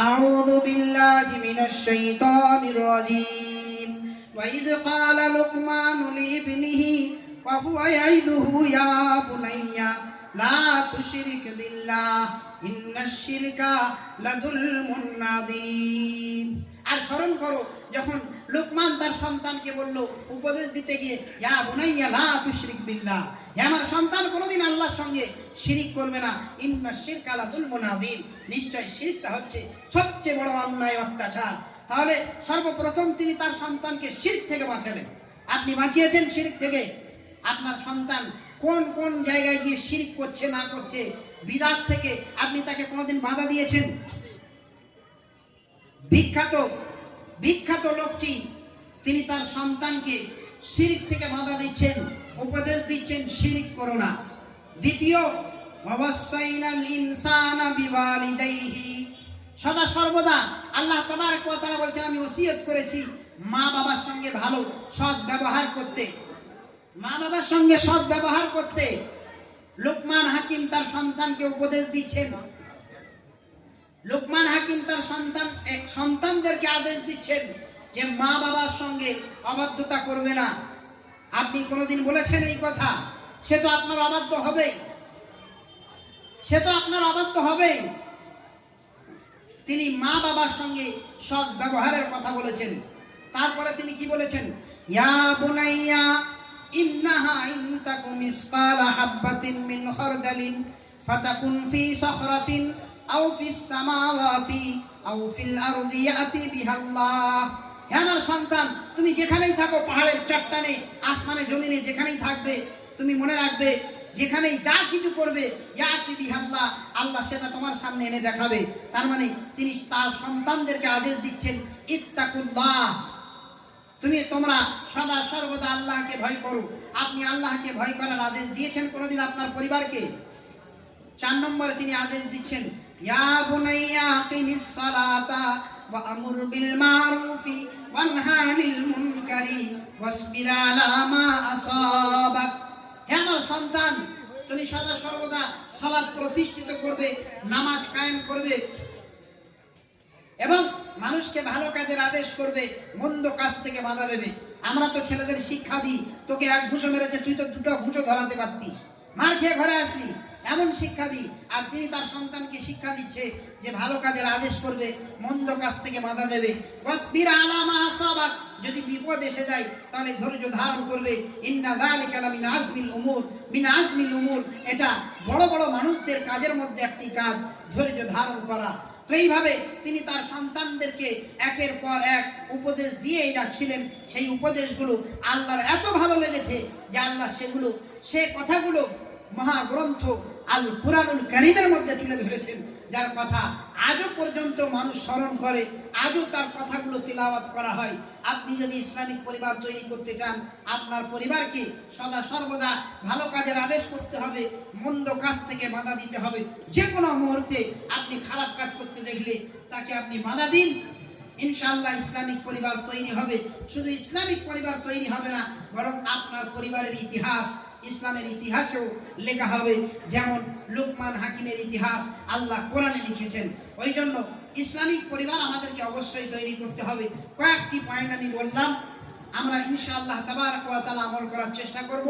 আউযু বিল্লাহি মিনাশ শাইতানির রাজীম ওয়া ইয ক্বালা লুকমানু লিইবনিহি ওয়া হুয়া ইয়াইদুহু ইয়া বুনাইয়া লা তুশরিক বিল্লাহ ইন্নাশ শিরকা লাযুলমুন আযীম। আর স্মরণ করো যখন লুকমান তার সন্তানকে বলল উপদেশ দিতে গিয়ে, ইয়া বুনাইয়া লা তুশরিক বিল্লাহ, হে আমার সন্তান কোনোদিন আল্লাহর সঙ্গে শিরিক করবে না, ইন্নাশ শিরকা লাযুলমুন আযীম, নিশ্চয় শিরকটা হচ্ছে সবচেয়ে বড় অন্যায় অত্যাচার। তাহলে সর্বপ্রথম তিনি তার সন্তানকে শিরক থেকে বাঁচালেন। আপনি বাঁচিয়েছেন শিরক থেকে? আপনার সন্তান কোন কোন জায়গায় গিয়ে শিরক করছে না করছে, বিদআত থেকে আপনি তাকে কোনোদিন বাধা দিয়েছেন? বিখ্যাত লোকটি তিনি তার সন্তানকে শিরক থেকে বাধা দিচ্ছেন, উপদেশ দিচ্ছেন শিরক করো না। দ্বিতীয়, ওয়াসাইনাল ইনসানা বিওয়ালিদাইহি, সদা সর্বদা আল্লাহ তাবারক ওয়া তাআলা বলছেন আমি ওসিয়ত করেছি মা বাবার সঙ্গে ভালো সৎ ব্যবহার করতে, মা বাবার সঙ্গে সৎ ব্যবহার করতে। লুকমান হাকিম তার সন্তানকে উপদেশ দিচ্ছেন। লুকমান হাকিম তার সন্তানদেরকে আদেশ দিচ্ছেন যে মা বাবার সঙ্গে অবাধ্যতা করবে না। আপনি কোনোদিন বলেছেন এই কথা? সে তো আপনার অবাধ্য হবেই, সে তো আপনার অবাধ্য হবেই। তিনি মা বাবার সঙ্গে সৎ ব্যবহারের কথা বলেছেন। তারপরে তিনি কি বলেছেন? ইয়া বুনাইয়া ইন্নাহা ইন তাকু মিসকালা হাববাতিন মিন খারদালিন ফাতাকুন ফি সাখরাতিন আও ফিস সামাওয়াতি আও ফিল আরদি ইয়াতি বিহাল্লাহ। হে আমার সন্তান, তুমি যেখানেই থাকো, পাহাড়ের চট্টানে, আসমানে, জমিনে, যেখানেই থাকবে, তুমি মনে রাখবে যেখানেই যা কিছু করবে ইয়াতি বিহাল্লাহ, আল্লাহ সেটা তোমার সামনে এনে দেখাবে। তার মানে তিনি তার সন্তানদেরকে আদেশ দিচ্ছেন ইত্তাকুল্লাহ, তোমরা সদা সর্বদা আল্লাহকে ভয় করো। আপনি আল্লাহকে ভয় করার আদেশ দিয়েছেন কোনোদিন আপনার পরিবারকে? 4 নম্বরে তিনি আদেশ দিচ্ছেন ইয়া বুনাইয়া আকিমিস সালাতা ওয়া আমুর বিল মারুফি ওয়ানহা আনিল মুনকারি ওয়াসবির আলা মা আসাবাক। হে আমার সন্তান, তুমি সদা সর্বদা সালাত প্রতিষ্ঠিত করবে, নামাজ কায়েম করবে এবং মানুষকে ভালো কাজের আদেশ করবে, মন্দ কাজ থেকে বাধা দেবে। আমরা তো ছেলেদের শিক্ষা দিই, তোকে এক ঘুষো মেরেছে, তুই তো 2টা ঘুষো ধরাতে পারতিস, মার খেয়ে ঘরে আসলি, এমন শিক্ষা দিই। আর তিনি তার সন্তানকে শিক্ষা দিচ্ছে যে ভালো কাজের আদেশ করবে, মন্দ কাজ থেকে বাধা দেবে। ওয়াসবির আলা মা আসাবাক, যদি বিপদ এসে যায় তাহলে ধৈর্য ধারণ করবে। ইন্না যালিকা মিন আজমিল উমুর, মিন আজমিল উমুর, এটা বড় বড় মানুষদের কাজের মধ্যে একটি কাজ, ধৈর্য ধারণ করা। তো এইভাবে তিনি তার সন্তানদেরকে একের পর এক উপদেশ দিয়েই যাচ্ছিলেন। সেই উপদেশগুলো আল্লাহর এত ভালো লেগেছে যে আল্লাহ সে কথাগুলো মহাগ্রন্থ আল কুরআনুল কারীমের মধ্যে তুলে ধরেছেন, যার কথা আজও পর্যন্ত মানুষ স্মরণ করে, আজও তার কথাগুলো তিলাওয়াত করা হয়। আপনি যদি ইসলামিক পরিবার তৈরি করতে চান, আপনার পরিবারকে সদা সর্বদা ভালো কাজের আদেশ করতে হবে, মন্দ কাজ থেকে বাধা দিতে হবে। যে কোনো মুহূর্তে আপনি খারাপ কাজ করতে দেখলে তাকে আপনি বাধা দিন, ইনশাআল্লাহ ইসলামিক পরিবার তৈরি হবে। শুধু ইসলামিক পরিবার তৈরি হবে না, বরং আপনার পরিবারের ইতিহাস ইসলামের ইতিহাসেও লেখা হবে, যেমন লুকমান হাকিমের ইতিহাস আল্লাহ কোরআনে লিখেছেন। ওই জন্য ইসলামিক পরিবার আমাদেরকে অবশ্যই তৈরি করতে হবে। কয়েকটি পয়েন্ট আমি বললাম, আমরা ইনশাআল্লাহ তাবারক ওয়া তাআলা আমল করার চেষ্টা করব।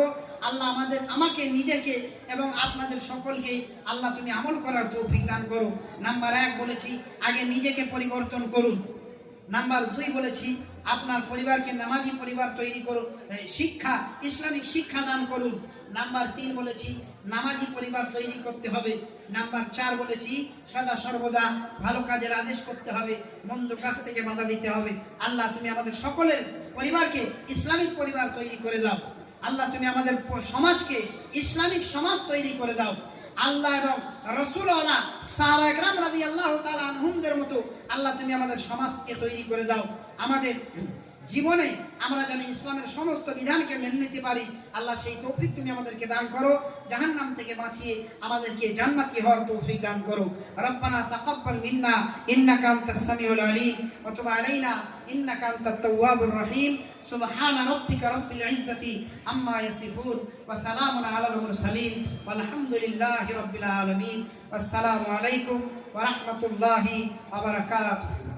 আল্লাহ আমাকে, নিজেকে এবং আপনাদের সকলকে আল্লাহ তুমি আমল করার তৌফিক দান করো। নাম্বার 1 বলেছি, আগে নিজেকে পরিবর্তন করুন। নাম্বার 2 বলেছি, আপনার পরিবারকে নামাজি পরিবার তৈরি করুন, ইসলামিক শিক্ষা দান করুন। নাম্বার 3 বলেছি, নামাজি পরিবার তৈরি করতে হবে। নাম্বার 4 বলেছি, সদা সর্বদা ভালো কাজের আদেশ করতে হবে, মন্দ কাজ থেকে বাধা দিতে হবে। আল্লাহ তুমি আমাদের সকলের পরিবারকে ইসলামিক পরিবার তৈরি করে দাও। আল্লাহ তুমি আমাদের সমাজকে ইসলামিক সমাজ তৈরি করে দাও। আল্লাহ এবং রাসূল ওয়ালা সাহাবা একরাম রাদিয়াল্লাহু তাআলা আনহুমদের মতো আল্লাহ তুমি আমাদের সমাজকে তৈরি করে দাও। আমাদের জীবনে আমরা যেন ইসলামের সমস্ত বিধানকে মেনে নিতে পারি, আল্লাহ সেই তৌফিক তুমি আমাদেরকে দান করো। জাহান্নাম থেকে বাঁচিয়ে আমাদেরকে জান্নাতি হওয়ার তৌফিক দান করো। রব্বানা তাকাব্বাল মিন্না ইন্নাকা আনতাস সামিউল আলিম ওয়া তুব আলাইনা ইন্নাকা আনতাত তাওয়াবুর রহিম। সুবহানা রাব্বিকা রাব্বিল ইজ্জাতি আম্মা ইয়াসিফুন ওয়া সালামুন আলাল মুরসালিন ওয়ালহামদুলিল্লাহি রাব্বিল আলামিন। আসসালামু আলাইকুম ওয়া রাহমাতুল্লাহি ওয়া বারাকাতুহু।